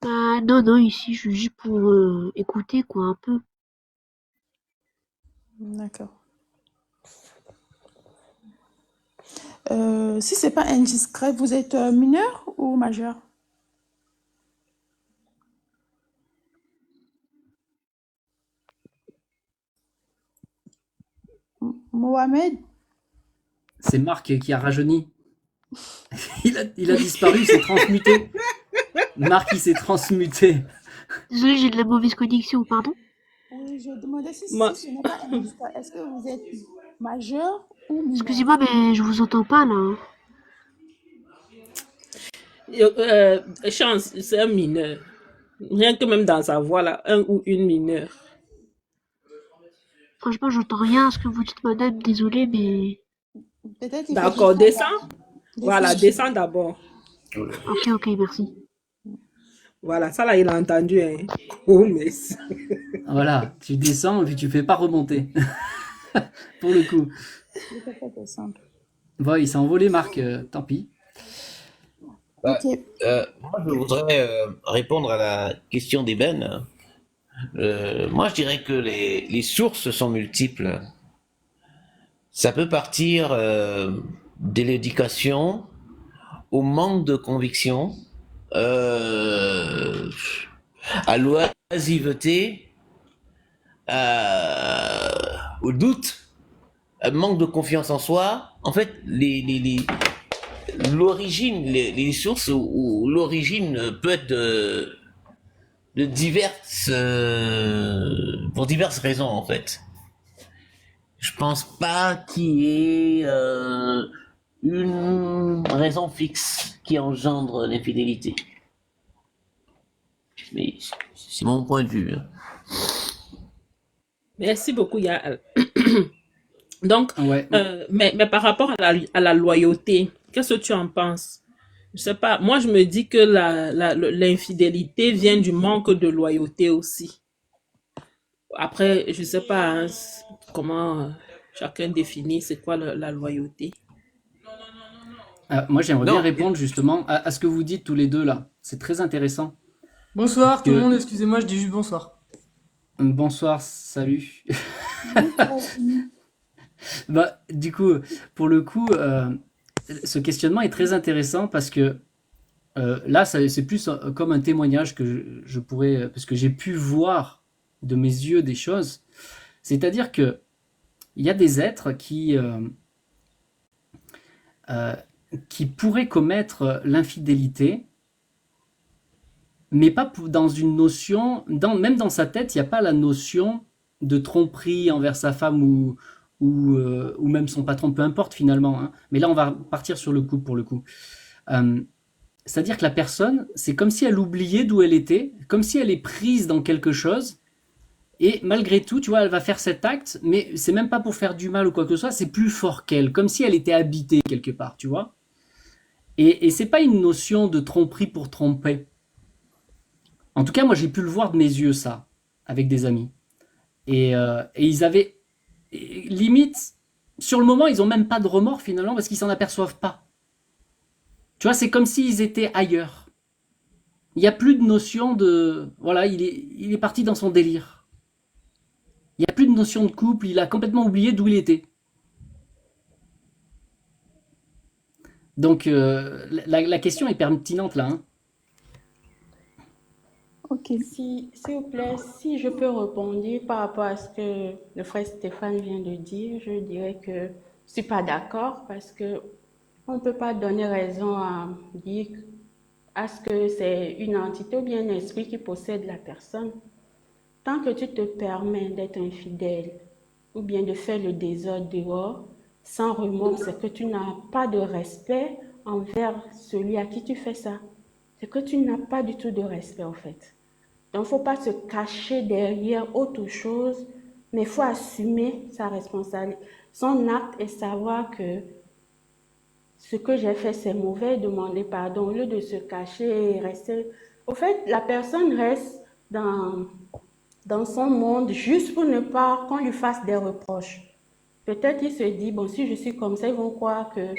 Ah, non, non, ici je suis juste pour écouter quoi un peu. D'accord. Si c'est pas indiscret, vous êtes mineur ou majeur? Mohamed? C'est Marc qui a rajeuni. Il a disparu, il s'est transmuté. Marc, il s'est transmuté. Désolée, j'ai de la mauvaise connexion, pardon. Oui, je demandais si moi, ce n'est pas indiscret. Est-ce que vous êtes majeur ou mineur? Excusez-moi, mais je vous entends pas là, hein. Chance, c'est un mineur. Rien que même dans sa voix là, un ou une mineure. Franchement, j'entends rien à ce que vous dites, madame. Désolée, mais. Peut-être il faut D'accord, descendre. descends. Voilà, descends d'abord. Ok, ok, merci. Voilà, ça là, il a entendu, hein. Oh, mais... Voilà, tu descends et puis tu fais pas remonter. Pour le coup. Il faut pas descendre. Bon, il s'est envolé, Marc, tant pis. Bah, Ok. moi, je voudrais répondre à la question d'Eben. Moi, je dirais que les sources sont multiples. Ça peut partir de l'éducation au manque de conviction, à l'oisiveté, au doute, un manque de confiance en soi. En fait, l'origine, les sources ou l'origine peut être de diverses, pour diverses raisons en fait. Je pense pas qu'il y ait une raison fixe qui engendre l'infidélité. Mais c'est mon point de vue. Merci beaucoup, Yael. Donc, Ouais. mais par rapport à la loyauté, qu'est-ce que tu en penses? Je sais pas. Moi, je me dis que l'infidélité vient du manque de loyauté aussi. Après, je sais pas hein, comment chacun définit c'est quoi la loyauté. Moi, j'aimerais bien Non, répondre justement à ce que vous dites tous les deux là. C'est très intéressant. Bonsoir tout le Que... monde, excusez-moi, je dis juste bonsoir. Bonsoir, salut. Bah, du coup, pour le coup, ce questionnement est très intéressant parce que là, c'est plus comme un témoignage que je pourrais, parce que j'ai pu voir de mes yeux des choses. C'est-à-dire que il y a des êtres qui pourraient commettre l'infidélité, mais pas dans une notion, même dans sa tête, il n'y a pas la notion de tromperie envers sa femme ou même son patron, peu importe finalement. Hein. Mais là, on va partir sur le couple pour le coup. C'est-à-dire que la personne, c'est comme si elle oubliait d'où elle était, comme si elle est prise dans quelque chose, et malgré tout, tu vois, elle va faire cet acte, mais c'est même pas pour faire du mal ou quoi que ce soit, c'est plus fort qu'elle, comme si elle était habitée quelque part, tu vois. Et c'est pas une notion de tromperie pour tromper. En tout cas, moi, j'ai pu le voir de mes yeux, ça, avec des amis. Et ils avaient, limite, sur le moment, ils ont même pas de remords finalement, parce qu'ils s'en aperçoivent pas. Tu vois, c'est comme s'ils étaient ailleurs. Il n'y a plus de notion de... Voilà, il est parti dans son délire. Il n'y a plus de notion de couple, il a complètement oublié d'où il était. Donc, la question est pertinente là. Hein. Ok. S'il vous plaît, si je peux répondre par rapport à ce que le frère Stéphane vient de dire, je dirais que je ne suis pas d'accord parce que on ne peut pas donner raison à dire à ce que c'est une entité ou bien un esprit qui possède la personne. Tant que tu te permets d'être infidèle ou bien de faire le désordre dehors, sans remords, c'est que tu n'as pas de respect envers celui à qui tu fais ça. C'est que tu n'as pas du tout de respect en fait. Donc, il ne faut pas se cacher derrière autre chose, mais il faut assumer sa responsabilité, son acte et savoir que ce que j'ai fait, c'est mauvais, demander pardon au lieu de se cacher et rester. Au fait, la personne reste dans son monde juste pour ne pas qu'on lui fasse des reproches. Peut-être il se dit, bon, si je suis comme ça, ils vont croire que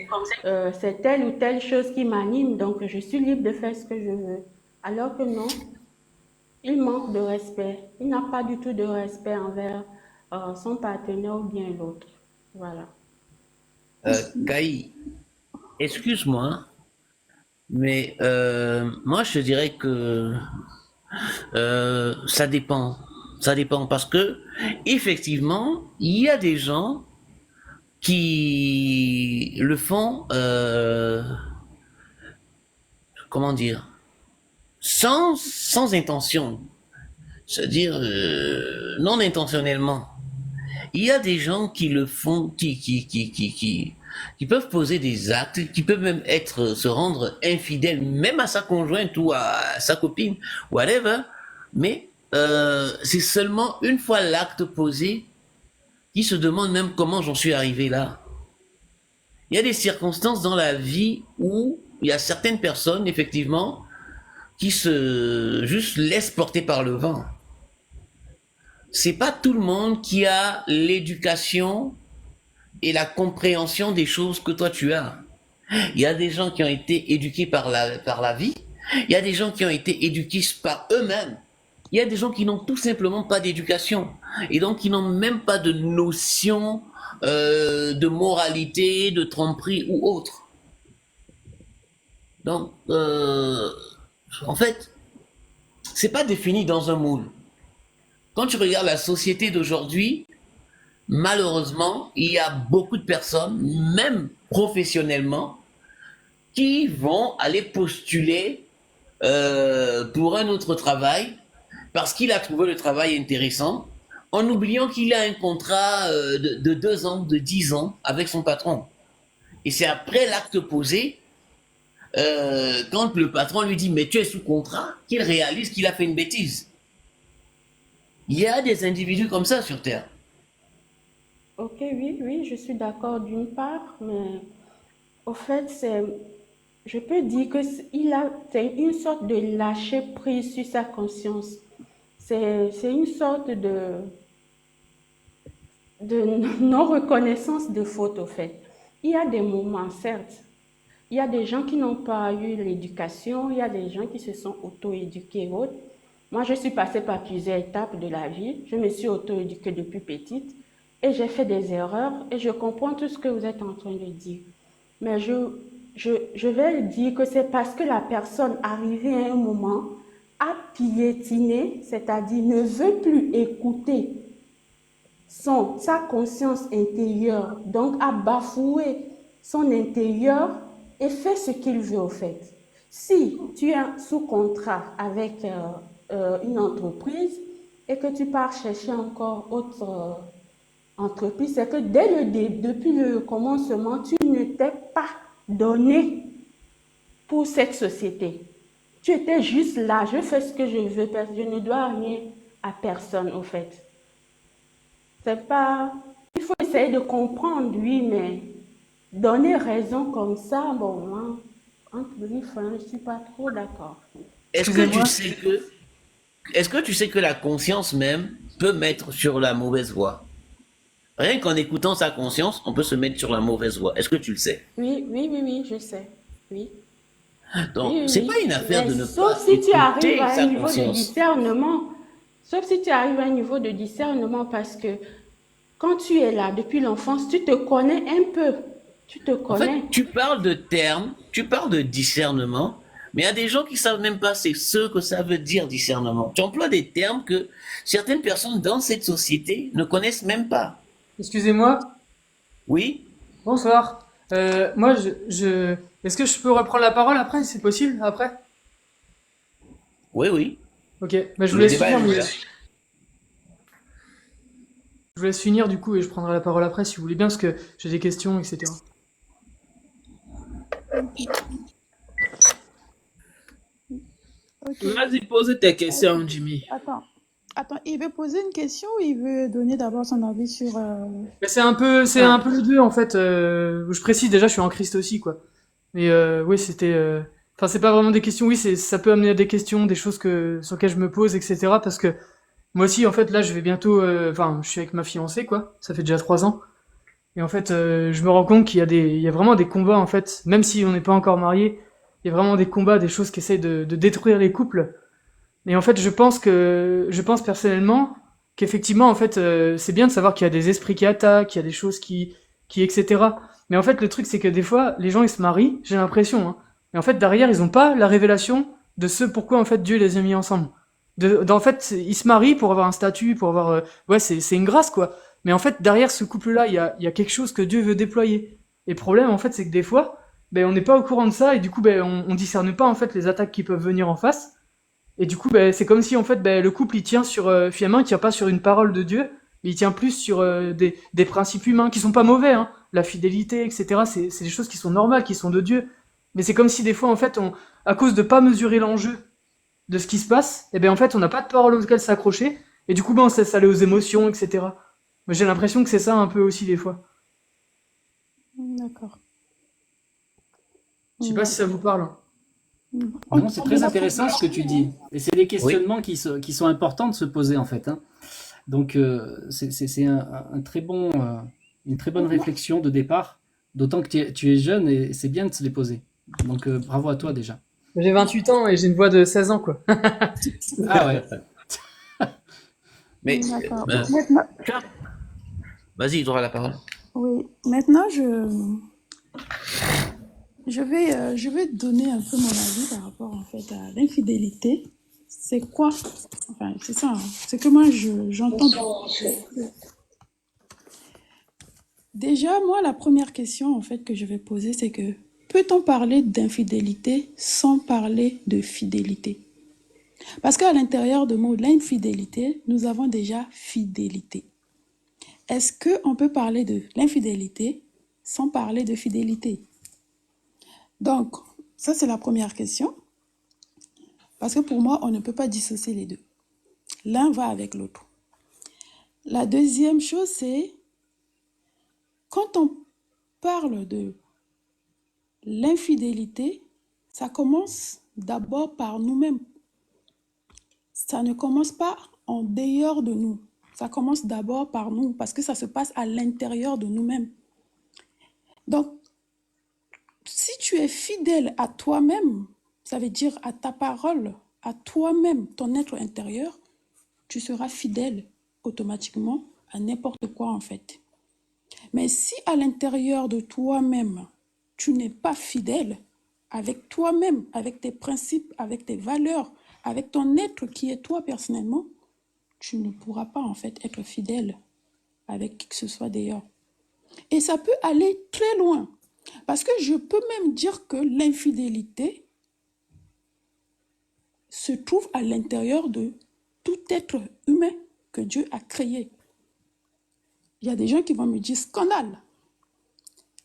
c'est telle ou telle chose qui m'anime, donc je suis libre de faire ce que je veux. Alors que non, il manque de respect. Il n'a pas du tout de respect envers son partenaire ou bien l'autre. Voilà. Gaï, excuse-moi, mais moi je dirais que ça dépend. Ça dépend parce que effectivement, il y a des gens qui le font, comment dire, sans intention, c'est-à-dire non intentionnellement. Il y a des gens qui le font, qui peuvent poser des actes, qui peuvent même se rendre infidèles, même à sa conjointe ou à sa copine, whatever, mais c'est seulement une fois l'acte posé qui se demande même comment j'en suis arrivé là. Il y a des circonstances dans la vie où il y a certaines personnes, effectivement, qui juste laissent porter par le vent. C'est pas tout le monde qui a l'éducation et la compréhension des choses que toi tu as. Il y a des gens qui ont été éduqués par la vie. Il y a des gens qui ont été éduqués par eux-mêmes. Il y a des gens qui n'ont tout simplement pas d'éducation et donc qui n'ont même pas de notion de moralité, de tromperie ou autre. Donc, en fait, c'est pas défini dans un moule. Quand tu regardes la société d'aujourd'hui, malheureusement, il y a beaucoup de personnes, même professionnellement, qui vont aller postuler pour un autre travail parce qu'il a trouvé le travail intéressant, en oubliant qu'il a un contrat de 2 ans, de 10 ans avec son patron. Et c'est après l'acte posé, quand le patron lui dit « mais tu es sous contrat », qu'il réalise qu'il a fait une bêtise. Il y a des individus comme ça sur Terre. Ok, oui, je suis d'accord d'une part, mais au fait, je peux dire que c'est une sorte de lâcher prise sur sa conscience. C'est une sorte de non-reconnaissance de faute, au fait. Il y a des moments, certes. Il y a des gens qui n'ont pas eu l'éducation, il y a des gens qui se sont auto-éduqués et autres. Moi, je suis passée par plusieurs étapes de la vie. Je me suis auto-éduquée depuis petite et j'ai fait des erreurs et je comprends tout ce que vous êtes en train de dire. Mais je vais dire que c'est parce que la personne arrivée à un moment a piétiné, c'est-à-dire ne veut plus écouter sa conscience intérieure, donc a bafoué son intérieur et fait ce qu'il veut au fait. Si tu es sous contrat avec une entreprise et que tu pars chercher encore autre entreprise, c'est que depuis le commencement, tu ne t'es pas donné pour cette société. Tu étais juste là, je fais ce que je veux, parce que je ne dois rien à personne au fait. C'est pas... Il faut essayer de comprendre, oui, mais donner raison comme ça, bon, moi, entre griffes, je ne suis pas trop d'accord. Est-ce que tu sais que la conscience même peut mettre sur la mauvaise voie? Rien qu'en écoutant sa conscience, on peut se mettre sur la mauvaise voie. Est-ce que tu le sais? Oui, je sais. Oui. Donc, Oui, c'est oui. pas une affaire de ne Sauf pas si tu arrives écouter à sa un niveau de conscience. discernement. Sauf si tu arrives à un niveau de discernement parce que quand tu es là depuis l'enfance, tu te connais un peu. Tu te En fait, connais. tu parles de termes, tu parles de discernement, mais il y a des gens qui savent même pas c'est ce que ça veut dire discernement. Tu emploies des termes que certaines personnes dans cette société ne connaissent même pas. Excusez-moi. Oui? Bonsoir. Moi, est-ce que je peux reprendre la parole après, si c'est possible, après? Oui. Ok, bah, je vous Le laisse débat finir, est mais... ouvert. Je vous laisse finir du coup et je prendrai la parole après si vous voulez bien parce que j'ai des questions, etc. Ok. Vas-y, pose tes questions, Jimmy. Attends, il veut poser une question ou il veut donner d'abord son avis sur... Mais c'est un peu les deux en fait. Je précise déjà, je suis en Christ aussi quoi. Mais oui, c'était. Enfin, c'est pas vraiment des questions. Oui, ça peut amener à des questions, des choses sur lesquelles je me pose, etc. Parce que moi aussi, en fait, là, je vais bientôt. Enfin, je suis avec ma fiancée quoi. Ça fait déjà 3 ans. Et en fait, je me rends compte il y a vraiment des combats en fait. Même si on n'est pas encore mariés, il y a vraiment des combats, des choses qui essayent de détruire les couples. Et en fait, je pense personnellement qu'effectivement, en fait, c'est bien de savoir qu'il y a des esprits qui attaquent, qu'il y a des choses etc. Mais en fait, le truc, c'est que des fois, les gens, ils se marient, j'ai l'impression, hein. Et en fait, derrière, ils ont pas la révélation de ce pourquoi, en fait, Dieu les a mis ensemble. En fait, ils se marient pour avoir un statut, pour avoir, ouais, c'est une grâce, quoi. Mais en fait, derrière ce couple-là, il y a quelque chose que Dieu veut déployer. Et le problème, en fait, c'est que des fois, ben, on n'est pas au courant de ça, et du coup, ben, on discerne pas, en fait, les attaques qui peuvent venir en face. Et du coup, ben, c'est comme si en fait, ben, le couple il tient finalement, il tient pas sur une parole de Dieu, mais il tient plus sur des principes humains qui sont pas mauvais, hein. La fidélité, etc. C'est des choses qui sont normales, qui sont de Dieu. Mais c'est comme si des fois, en fait, à cause de pas mesurer l'enjeu de ce qui se passe, et ben en fait, on n'a pas de parole auquel s'accrocher, et du coup, ben, on se laisse aller aux émotions, etc. Mais j'ai l'impression que c'est ça un peu aussi des fois. D'accord. Je sais pas si ça vous parle. Non, c'est très intéressant ce que tu dis. Et c'est des questionnements qui sont importants de se poser, en fait, hein. Donc, c'est un très bon, une très bonne réflexion de départ, d'autant que tu es jeune et c'est bien de se les poser. Donc, bravo à toi déjà. J'ai 28 ans et j'ai une voix de 16 ans, quoi. Ah ouais. Mais, D'accord. maintenant... Vas-y, tu auras la parole. Oui, maintenant, je vais donner un peu mon avis par rapport en fait à l'infidélité. C'est quoi? Enfin, c'est ça, hein. C'est que moi j'entends. Déjà, moi, la première question en fait que je vais poser, c'est que peut-on parler d'infidélité sans parler de fidélité? Parce qu'à l'intérieur de mot l'infidélité, nous avons déjà fidélité. Est-ce qu'on peut parler de l'infidélité sans parler de fidélité? Donc, ça c'est la première question. Parce que pour moi, on ne peut pas dissocier les deux. L'un va avec l'autre. La deuxième chose, c'est quand on parle de l'infidélité, ça commence d'abord par nous-mêmes. Ça ne commence pas en dehors de nous. Ça commence d'abord par nous parce que ça se passe à l'intérieur de nous-mêmes. Donc, si tu es fidèle à toi-même, ça veut dire à ta parole, à toi-même, ton être intérieur, tu seras fidèle automatiquement à n'importe quoi en fait. Mais si à l'intérieur de toi-même, tu n'es pas fidèle avec toi-même, avec tes principes, avec tes valeurs, avec ton être qui est toi personnellement, tu ne pourras pas en fait être fidèle avec qui que ce soit d'ailleurs. Et ça peut aller très loin. Parce que je peux même dire que l'infidélité se trouve à l'intérieur de tout être humain que Dieu a créé. Il y a des gens qui vont me dire scandale.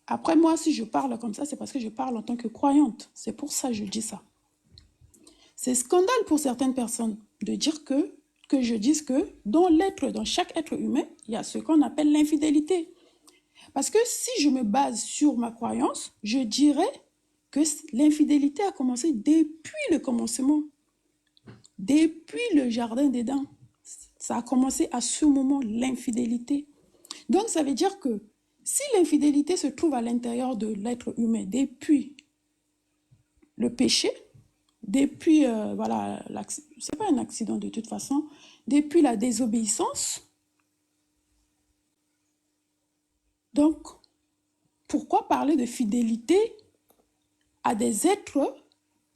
Après moi, si je parle comme ça, c'est parce que je parle en tant que croyante. C'est pour ça que je dis ça. C'est scandale pour certaines personnes de dire que je dise que dans chaque être humain, il y a ce qu'on appelle l'infidélité. Parce que si je me base sur ma croyance, je dirais que l'infidélité a commencé depuis le commencement, depuis le jardin d'Éden. Ça a commencé à ce moment, l'infidélité. Donc ça veut dire que si l'infidélité se trouve à l'intérieur de l'être humain depuis le péché, depuis, c'est pas un accident de toute façon, depuis la désobéissance, donc pourquoi parler de fidélité à des êtres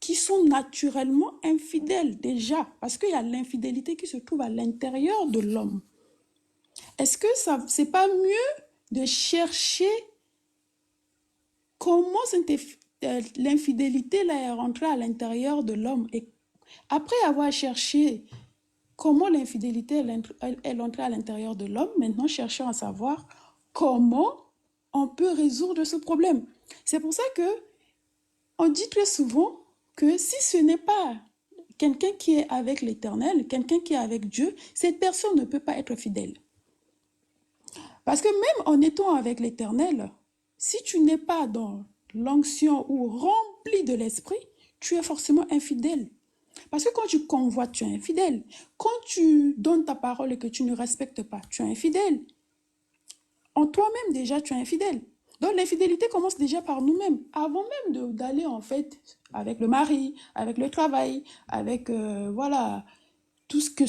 qui sont naturellement infidèles déjà? Parce qu'il y a l'infidélité qui se trouve à l'intérieur de l'homme. Est-ce que c'est pas mieux de chercher comment l'infidélité là est rentrée à l'intérieur de l'homme? Et après avoir cherché comment l'infidélité est entrée à l'intérieur de l'homme, maintenant cherchons à savoir comment on peut résoudre ce problème. C'est pour ça que on dit très souvent que si ce n'est pas quelqu'un qui est avec l'Éternel, quelqu'un qui est avec Dieu, cette personne ne peut pas être fidèle. Parce que même en étant avec l'Éternel, si tu n'es pas dans l'onction ou rempli de l'esprit, tu es forcément infidèle. Parce que quand tu convoites, tu es infidèle. Quand tu donnes ta parole et que tu ne respectes pas, tu es infidèle. En toi-même déjà, tu es infidèle. Donc l'infidélité commence déjà par nous-mêmes. Avant même d'aller en fait avec le mari, avec le travail, avec tout ce qui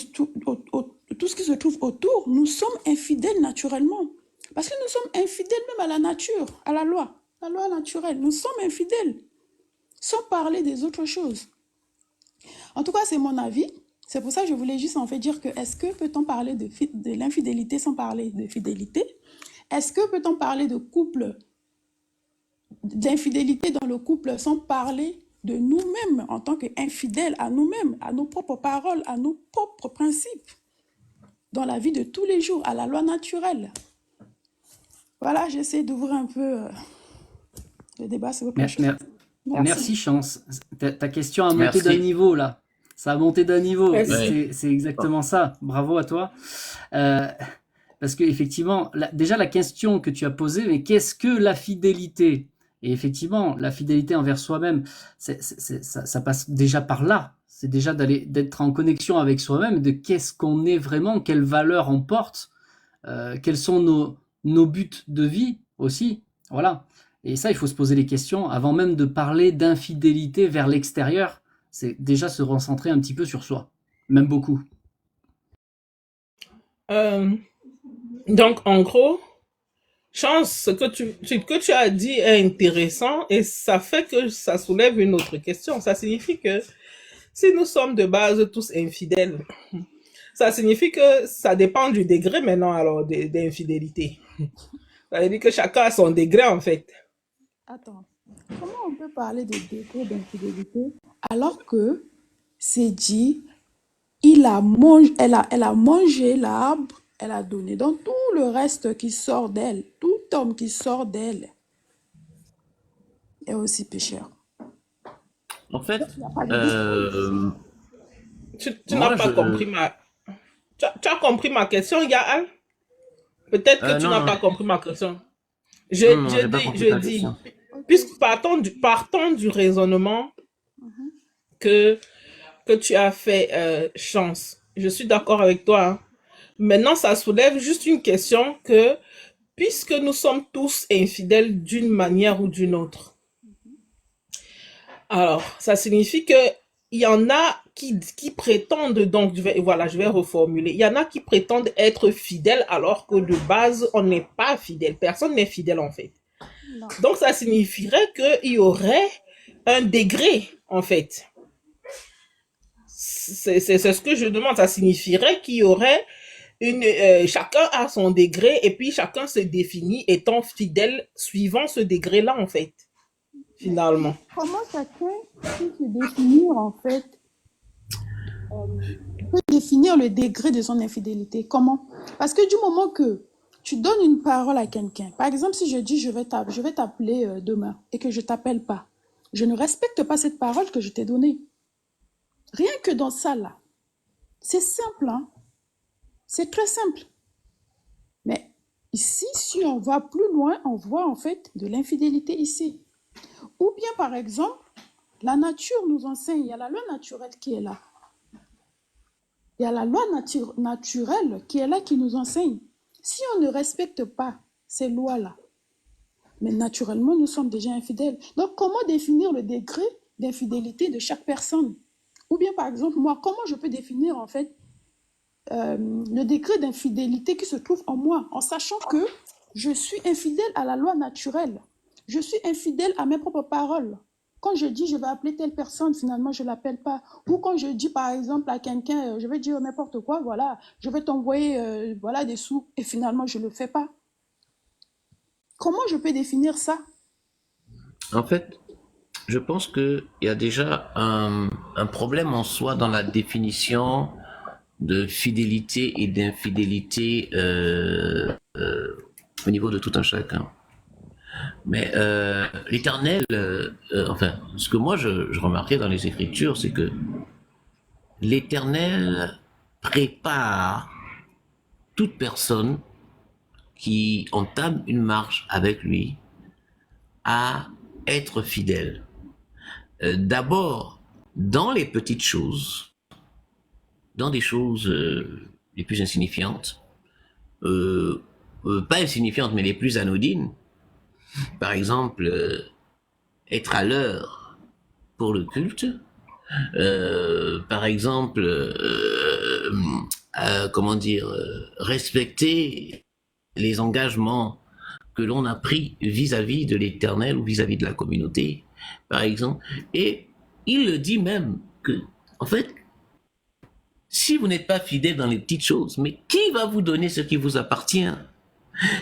se trouve autour, nous sommes infidèles naturellement. Parce que nous sommes infidèles même à la nature, à la loi naturelle. Nous sommes infidèles, sans parler des autres choses. En tout cas, c'est mon avis. C'est pour ça que je voulais juste en fait dire que est-ce que peut-on parler de l'infidélité sans parler de fidélité? Est-ce que peut-on parler d'infidélité dans le couple sans parler de nous-mêmes en tant qu'infidèles à nous-mêmes, à nos propres paroles, à nos propres principes, dans la vie de tous les jours, à la loi naturelle? Voilà, j'essaie d'ouvrir un peu le débat sur autre chose. Merci, Chance. Ta question a monté d'un niveau, là. Ça a monté d'un niveau. C'est exactement ça. Bravo à toi. Parce que effectivement, déjà la question que tu as posée, mais qu'est-ce que la fidélité? Et effectivement, la fidélité envers soi-même, ça passe déjà par là. C'est déjà d'être en connexion avec soi-même, de qu'est-ce qu'on est vraiment, quelles valeurs on porte, quels sont nos buts de vie aussi. Voilà. Et ça, il faut se poser les questions avant même de parler d'infidélité vers l'extérieur. C'est déjà se recentrer un petit peu sur soi, même beaucoup. Donc, en gros, Chance, ce que tu as dit est intéressant et ça fait que ça soulève une autre question. Ça signifie que si nous sommes de base tous infidèles, ça signifie que ça dépend du degré maintenant alors d'infidélité. Ça veut dire que chacun a son degré en fait. Attends, Comment on peut parler de degré d'infidélité alors que c'est dit, elle a mangé l'arbre, elle a donné. Donc tout le reste qui sort d'elle, tout homme qui sort d'elle est aussi pécheur. En fait, Il n'y a pas de différence. Tu moi, n'as pas compris tu as compris ma question, Yael? Peut-être que tu non, n'as non, pas compris ma question. non, Je j'ai pas dis, compris je ta dis, question. puisque partons du raisonnement que tu as fait chance. Je suis d'accord avec toi, hein. Maintenant, ça soulève juste une question que, puisque nous sommes tous infidèles d'une manière ou d'une autre, alors, ça signifie que il y en a qui prétendent, donc, je vais reformuler, il y en a qui prétendent être fidèles alors que de base, on n'est pas fidèle. Personne n'est fidèle, en fait. Non. Donc, ça signifierait qu'il y aurait un degré, en fait. C'est ce que je demande. Ça signifierait qu'il y aurait chacun a son degré et puis chacun se définit étant fidèle suivant ce degré-là, en fait, finalement. Comment chacun peut se définir, en fait, peut définir le degré de son infidélité? Comment? Parce que du moment que tu donnes une parole à quelqu'un, par exemple, si je dis je vais t'appeler demain et que je t'appelle pas, je ne respecte pas cette parole que je t'ai donnée. Rien que dans ça, là. C'est simple, hein? C'est très simple. Mais ici, si on va plus loin, on voit en fait de l'infidélité ici. Ou bien, par exemple, la nature nous enseigne, il y a la loi naturelle qui est là. Il y a la loi naturelle qui est là, qui nous enseigne. Si on ne respecte pas ces lois-là, mais naturellement, nous sommes déjà infidèles. Donc, comment définir le degré d'infidélité de chaque personne? Ou bien, par exemple, moi, comment je peux définir, en fait, le degré d'infidélité qui se trouve en moi, en sachant que je suis infidèle à la loi naturelle. Je suis infidèle à mes propres paroles. Quand je dis je vais appeler telle personne, finalement je ne l'appelle pas. Ou quand je dis par exemple à quelqu'un, je vais dire n'importe quoi, voilà, je vais t'envoyer voilà, des sous, et finalement je ne le fais pas. Comment je peux définir ça? En fait, je pense qu'il y a déjà un problème en soi dans la définition de fidélité et d'infidélité au niveau de tout un chacun. Mais l'Éternel, enfin, ce que moi je remarquais dans les Écritures, c'est que l'Éternel prépare toute personne qui entame une marche avec lui à être fidèle. D'abord, dans les petites choses, dans des choses les plus insignifiantes, pas insignifiantes, mais les plus anodines. Par exemple, être à l'heure pour le culte. Par exemple, comment dire, respecter les engagements que l'on a pris vis-à-vis de l'Éternel ou vis-à-vis de la communauté, par exemple. Et il le dit même que, en fait, si vous n'êtes pas fidèle dans les petites choses, mais qui va vous donner ce qui vous appartient?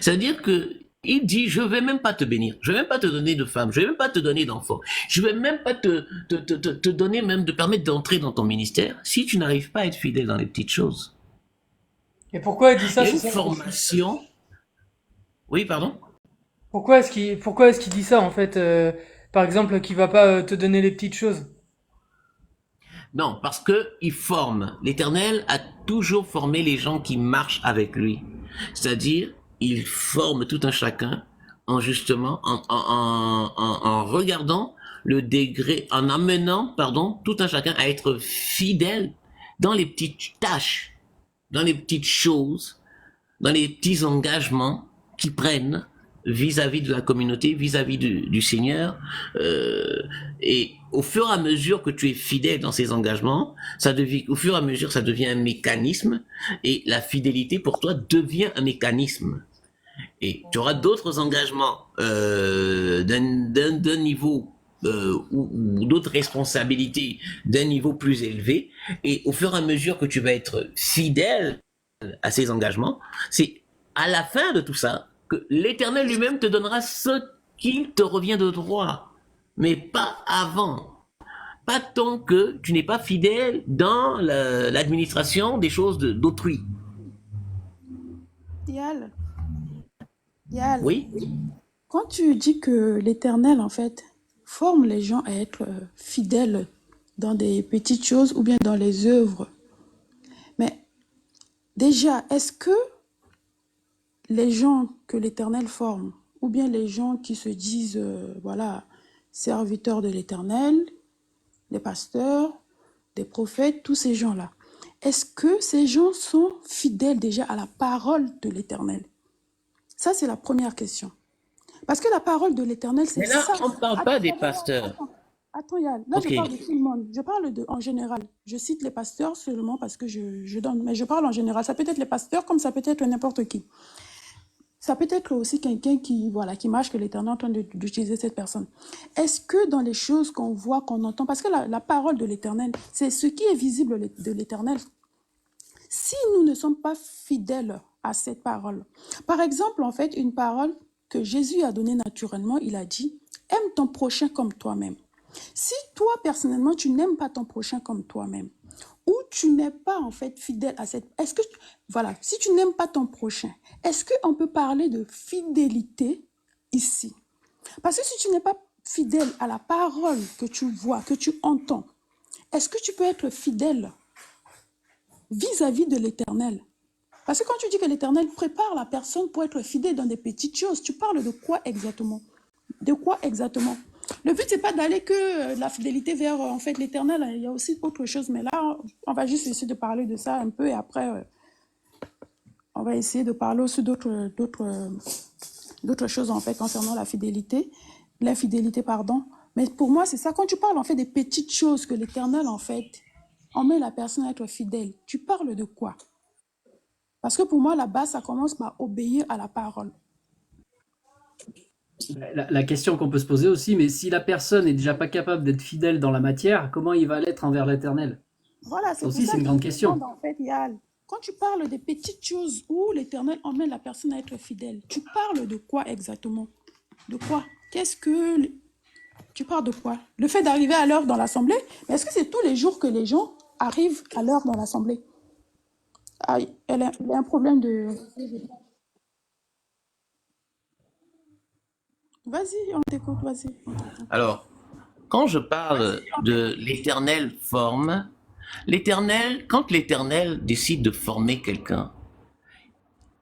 C'est-à-dire que il dit, je vais même pas te bénir, je vais même pas te donner de femme, je vais même pas te donner d'enfants, je vais même pas te donner même de permettre d'entrer dans ton ministère si tu n'arrives pas à être fidèle dans les petites choses. Et pourquoi il dit ça? Il y a une formation. Oui, pardon. Pourquoi est-ce qu'il dit ça en fait? Par exemple, qu'il va pas te donner les petites choses. Non, parce que il forme. L'Éternel a toujours formé les gens qui marchent avec lui. C'est-à-dire, il forme tout un chacun en justement, en regardant le degré, en amenant, pardon, tout un chacun à être fidèle dans les petites tâches, dans les petites choses, dans les petits engagements qu'ils prennent vis-à-vis de la communauté, vis-à-vis du Seigneur. Et au fur et à mesure que tu es fidèle dans ces engagements, au fur et à mesure, ça devient un mécanisme. Et la fidélité, pour toi, devient un mécanisme. Et tu auras d'autres engagements d'un niveau ou d'autres responsabilités d'un niveau plus élevé. Et au fur et à mesure que tu vas être fidèle à ces engagements, c'est à la fin de tout ça que l'Éternel lui-même te donnera ce qu'il te revient de droit. mais pas avant. Pas tant que tu n'es pas fidèle dans l'administration des choses d'autrui. Yal, Yal, Oui. quand tu dis que l'Éternel, en fait, forme les gens à être fidèles dans des petites choses ou bien dans les œuvres, mais déjà, est-ce que les gens que l'Éternel forme, ou bien les gens qui se disent, voilà, serviteurs de l'Éternel, les pasteurs, des prophètes, tous ces gens-là, est-ce que ces gens sont fidèles déjà à la parole de l'Éternel? Ça, c'est la première question. Parce que la parole de l'Éternel, c'est Mais là, ça. on ne parle pas des pasteurs. Attends, Yann. Là, Ok. je parle de tout le monde. Je parle en général. Je cite les pasteurs seulement parce que je donne. Mais je parle en général. Ça peut être les pasteurs comme ça peut être n'importe qui. Ça peut être aussi quelqu'un qui, voilà, qui marche que l'Éternel est en train d'utiliser cette personne. Est-ce que dans les choses qu'on voit, qu'on entend, parce que la parole de l'Éternel, c'est ce qui est visible de l'Éternel. Si nous ne sommes pas fidèles à cette parole, par exemple, en fait, une parole que Jésus a donnée naturellement, il a dit, aime ton prochain comme toi-même. Si toi, personnellement, tu n'aimes pas ton prochain comme toi-même, ou tu n'es pas, en fait, fidèle à cette... Est-ce que... Voilà, si tu n'aimes pas ton prochain, est-ce qu'on peut parler de fidélité ici? Parce que si tu n'es pas fidèle à la parole que tu vois, que tu entends, est-ce que tu peux être fidèle vis-à-vis de l'Éternel? Parce que quand tu dis que l'Éternel prépare la personne pour être fidèle dans des petites choses, tu parles de quoi exactement? De quoi exactement? Le but, c'est pas d'aller que la fidélité vers en fait l'Éternel. Il y a aussi autre chose, mais là, on va juste essayer de parler de ça un peu et après, on va essayer de parler aussi d'autres choses en fait concernant la fidélité, l'infidélité, pardon. Mais pour moi, c'est ça. Quand tu parles en fait des petites choses que l'Éternel en fait emmène la personne à être fidèle, tu parles de quoi? Parce que pour moi, là-bas, ça commence par obéir à la parole. La question qu'on peut se poser aussi, mais si la personne n'est déjà pas capable d'être fidèle dans la matière, comment il va l'être envers l'Éternel? Voilà, Ça aussi, c'est une grande question. En fait, Yal, quand tu parles des petites choses où l'Éternel emmène la personne à être fidèle, tu parles de quoi exactement? De quoi? Tu parles de quoi? Le fait d'arriver à l'heure dans l'assemblée? Mais est-ce que c'est tous les jours que les gens arrivent à l'heure dans l'assemblée? Ah, il y a un problème de... Vas-y, on t'écoute, vas-y. Alors, quand je parle de l'Éternel forme, quand l'Éternel décide de former quelqu'un,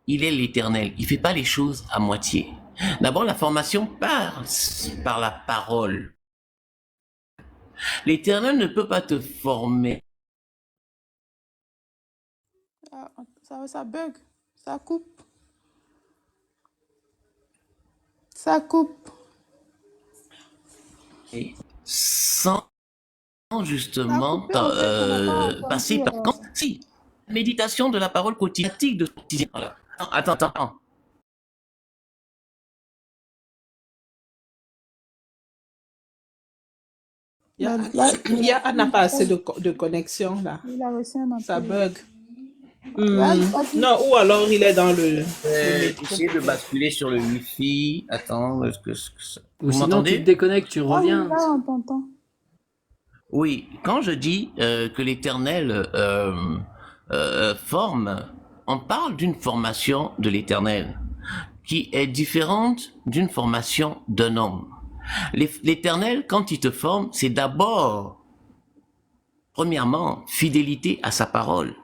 il est l'Éternel. Il ne fait pas les choses à moitié. D'abord, la formation passe par la parole. L'Éternel ne peut pas te former. Ah, ça bug, ça coupe. Ça coupe. Sans justement passer par... Si, méditation de la parole quotidienne de quotidien. Attends. Il n'a pas assez de connexion là. Il a reçu un Ça appel. bug. Non, ou alors il est dans le... Essayer de basculer sur le Wi-Fi. Attends, est-ce que Ou sinon, tu te déconnectes, tu reviens. Ah, on t'entend. Oui, quand je dis que l'Éternel forme, on parle d'une formation de l'Éternel qui est différente d'une formation d'un homme. L'Éternel, quand il te forme, c'est d'abord, premièrement, fidélité à sa parole.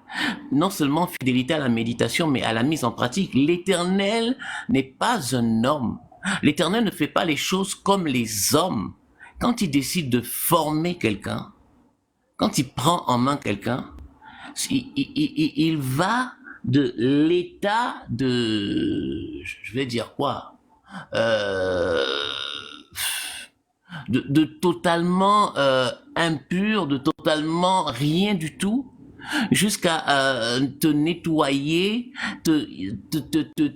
Non seulement fidélité à la méditation, mais à la mise en pratique. L'Éternel n'est pas un homme. L'Éternel ne fait pas les choses comme les hommes. Quand il décide de former quelqu'un, quand il prend en main quelqu'un, il va de l'état de, je vais dire quoi, de totalement impur, de totalement rien du tout, jusqu'à te nettoyer,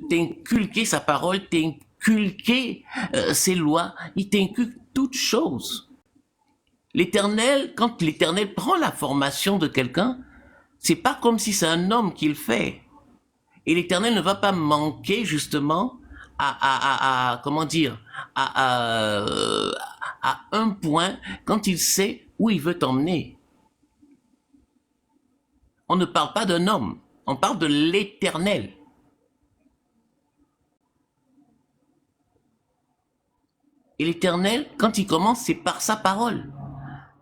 t'inculquer sa parole, t'inculquer ses lois, il t'inculque toutes choses. L'Éternel, quand l'Éternel prend la formation de quelqu'un, c'est pas comme si c'est un homme qui le fait. Et l'Éternel ne va pas manquer justement comment dire, à à un point quand il sait où il veut t'emmener. On ne parle pas d'un homme, on parle de l'Éternel. Et l'Éternel, quand il commence, c'est par sa parole.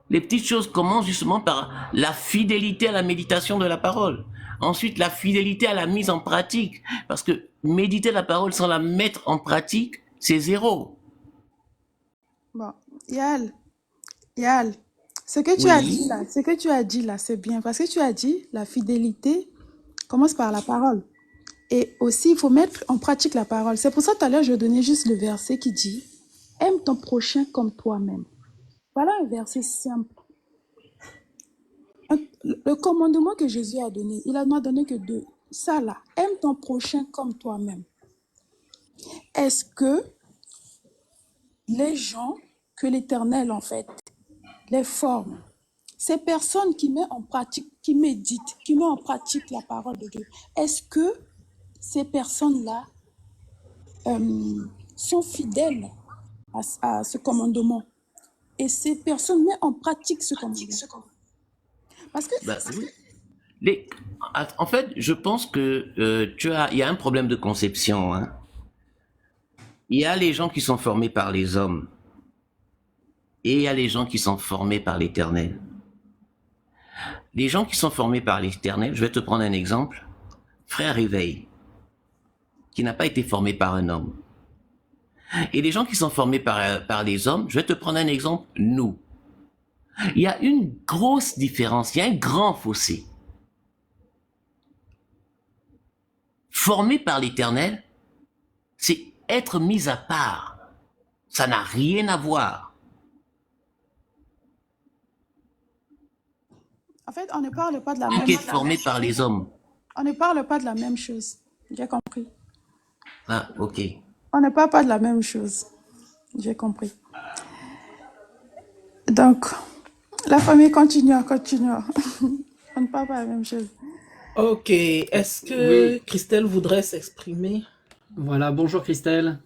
Les petites choses commencent justement par la fidélité à la méditation de la parole. Ensuite, la fidélité à la mise en pratique. Parce que méditer la parole sans la mettre en pratique, c'est zéro. Bon, Yal, ce que tu as dit là, c'est bien. Parce que tu as dit, la fidélité commence par la parole. Et aussi, il faut mettre en pratique la parole. C'est pour ça, tout à l'heure, je donnais juste le verset qui dit, aime ton prochain comme toi-même. Voilà un verset simple. Le commandement que Jésus a donné, il n'a donné que deux. Ça là, aime ton prochain comme toi-même. Est-ce que les gens que l'Éternel, en fait, les forme, ces personnes qui mettent en pratique, qui méditent, qui mettent en pratique la parole de Dieu, est-ce que ces personnes-là sont fidèles à ce commandement? Et ces personnes mettent en pratique ce commandement. Parce que Ben, oui. En fait, je pense que il y a un problème de conception. Hein. Il y a les gens qui sont formés par les hommes et il y a les gens qui sont formés par l'Éternel. Les gens qui sont formés par l'Éternel, je vais te prendre un exemple. Frère Réveil, qui n'a pas été formé par un homme. Et les gens qui sont formés par les hommes, je vais te prendre un exemple, nous. Il y a une grosse différence, il y a un grand fossé. Formé par l'Éternel, c'est être mis à part. Ça n'a rien à voir. en fait, on ne parle pas de la même Qui est formé par les hommes. On ne parle pas de la même chose. J'ai compris. Ah, ok. On ne parle pas de la même chose. J'ai compris. Donc, la famille continue. On ne parle pas de la même chose. Ok, est-ce que Oui. Christelle voudrait s'exprimer? Voilà, bonjour Christelle.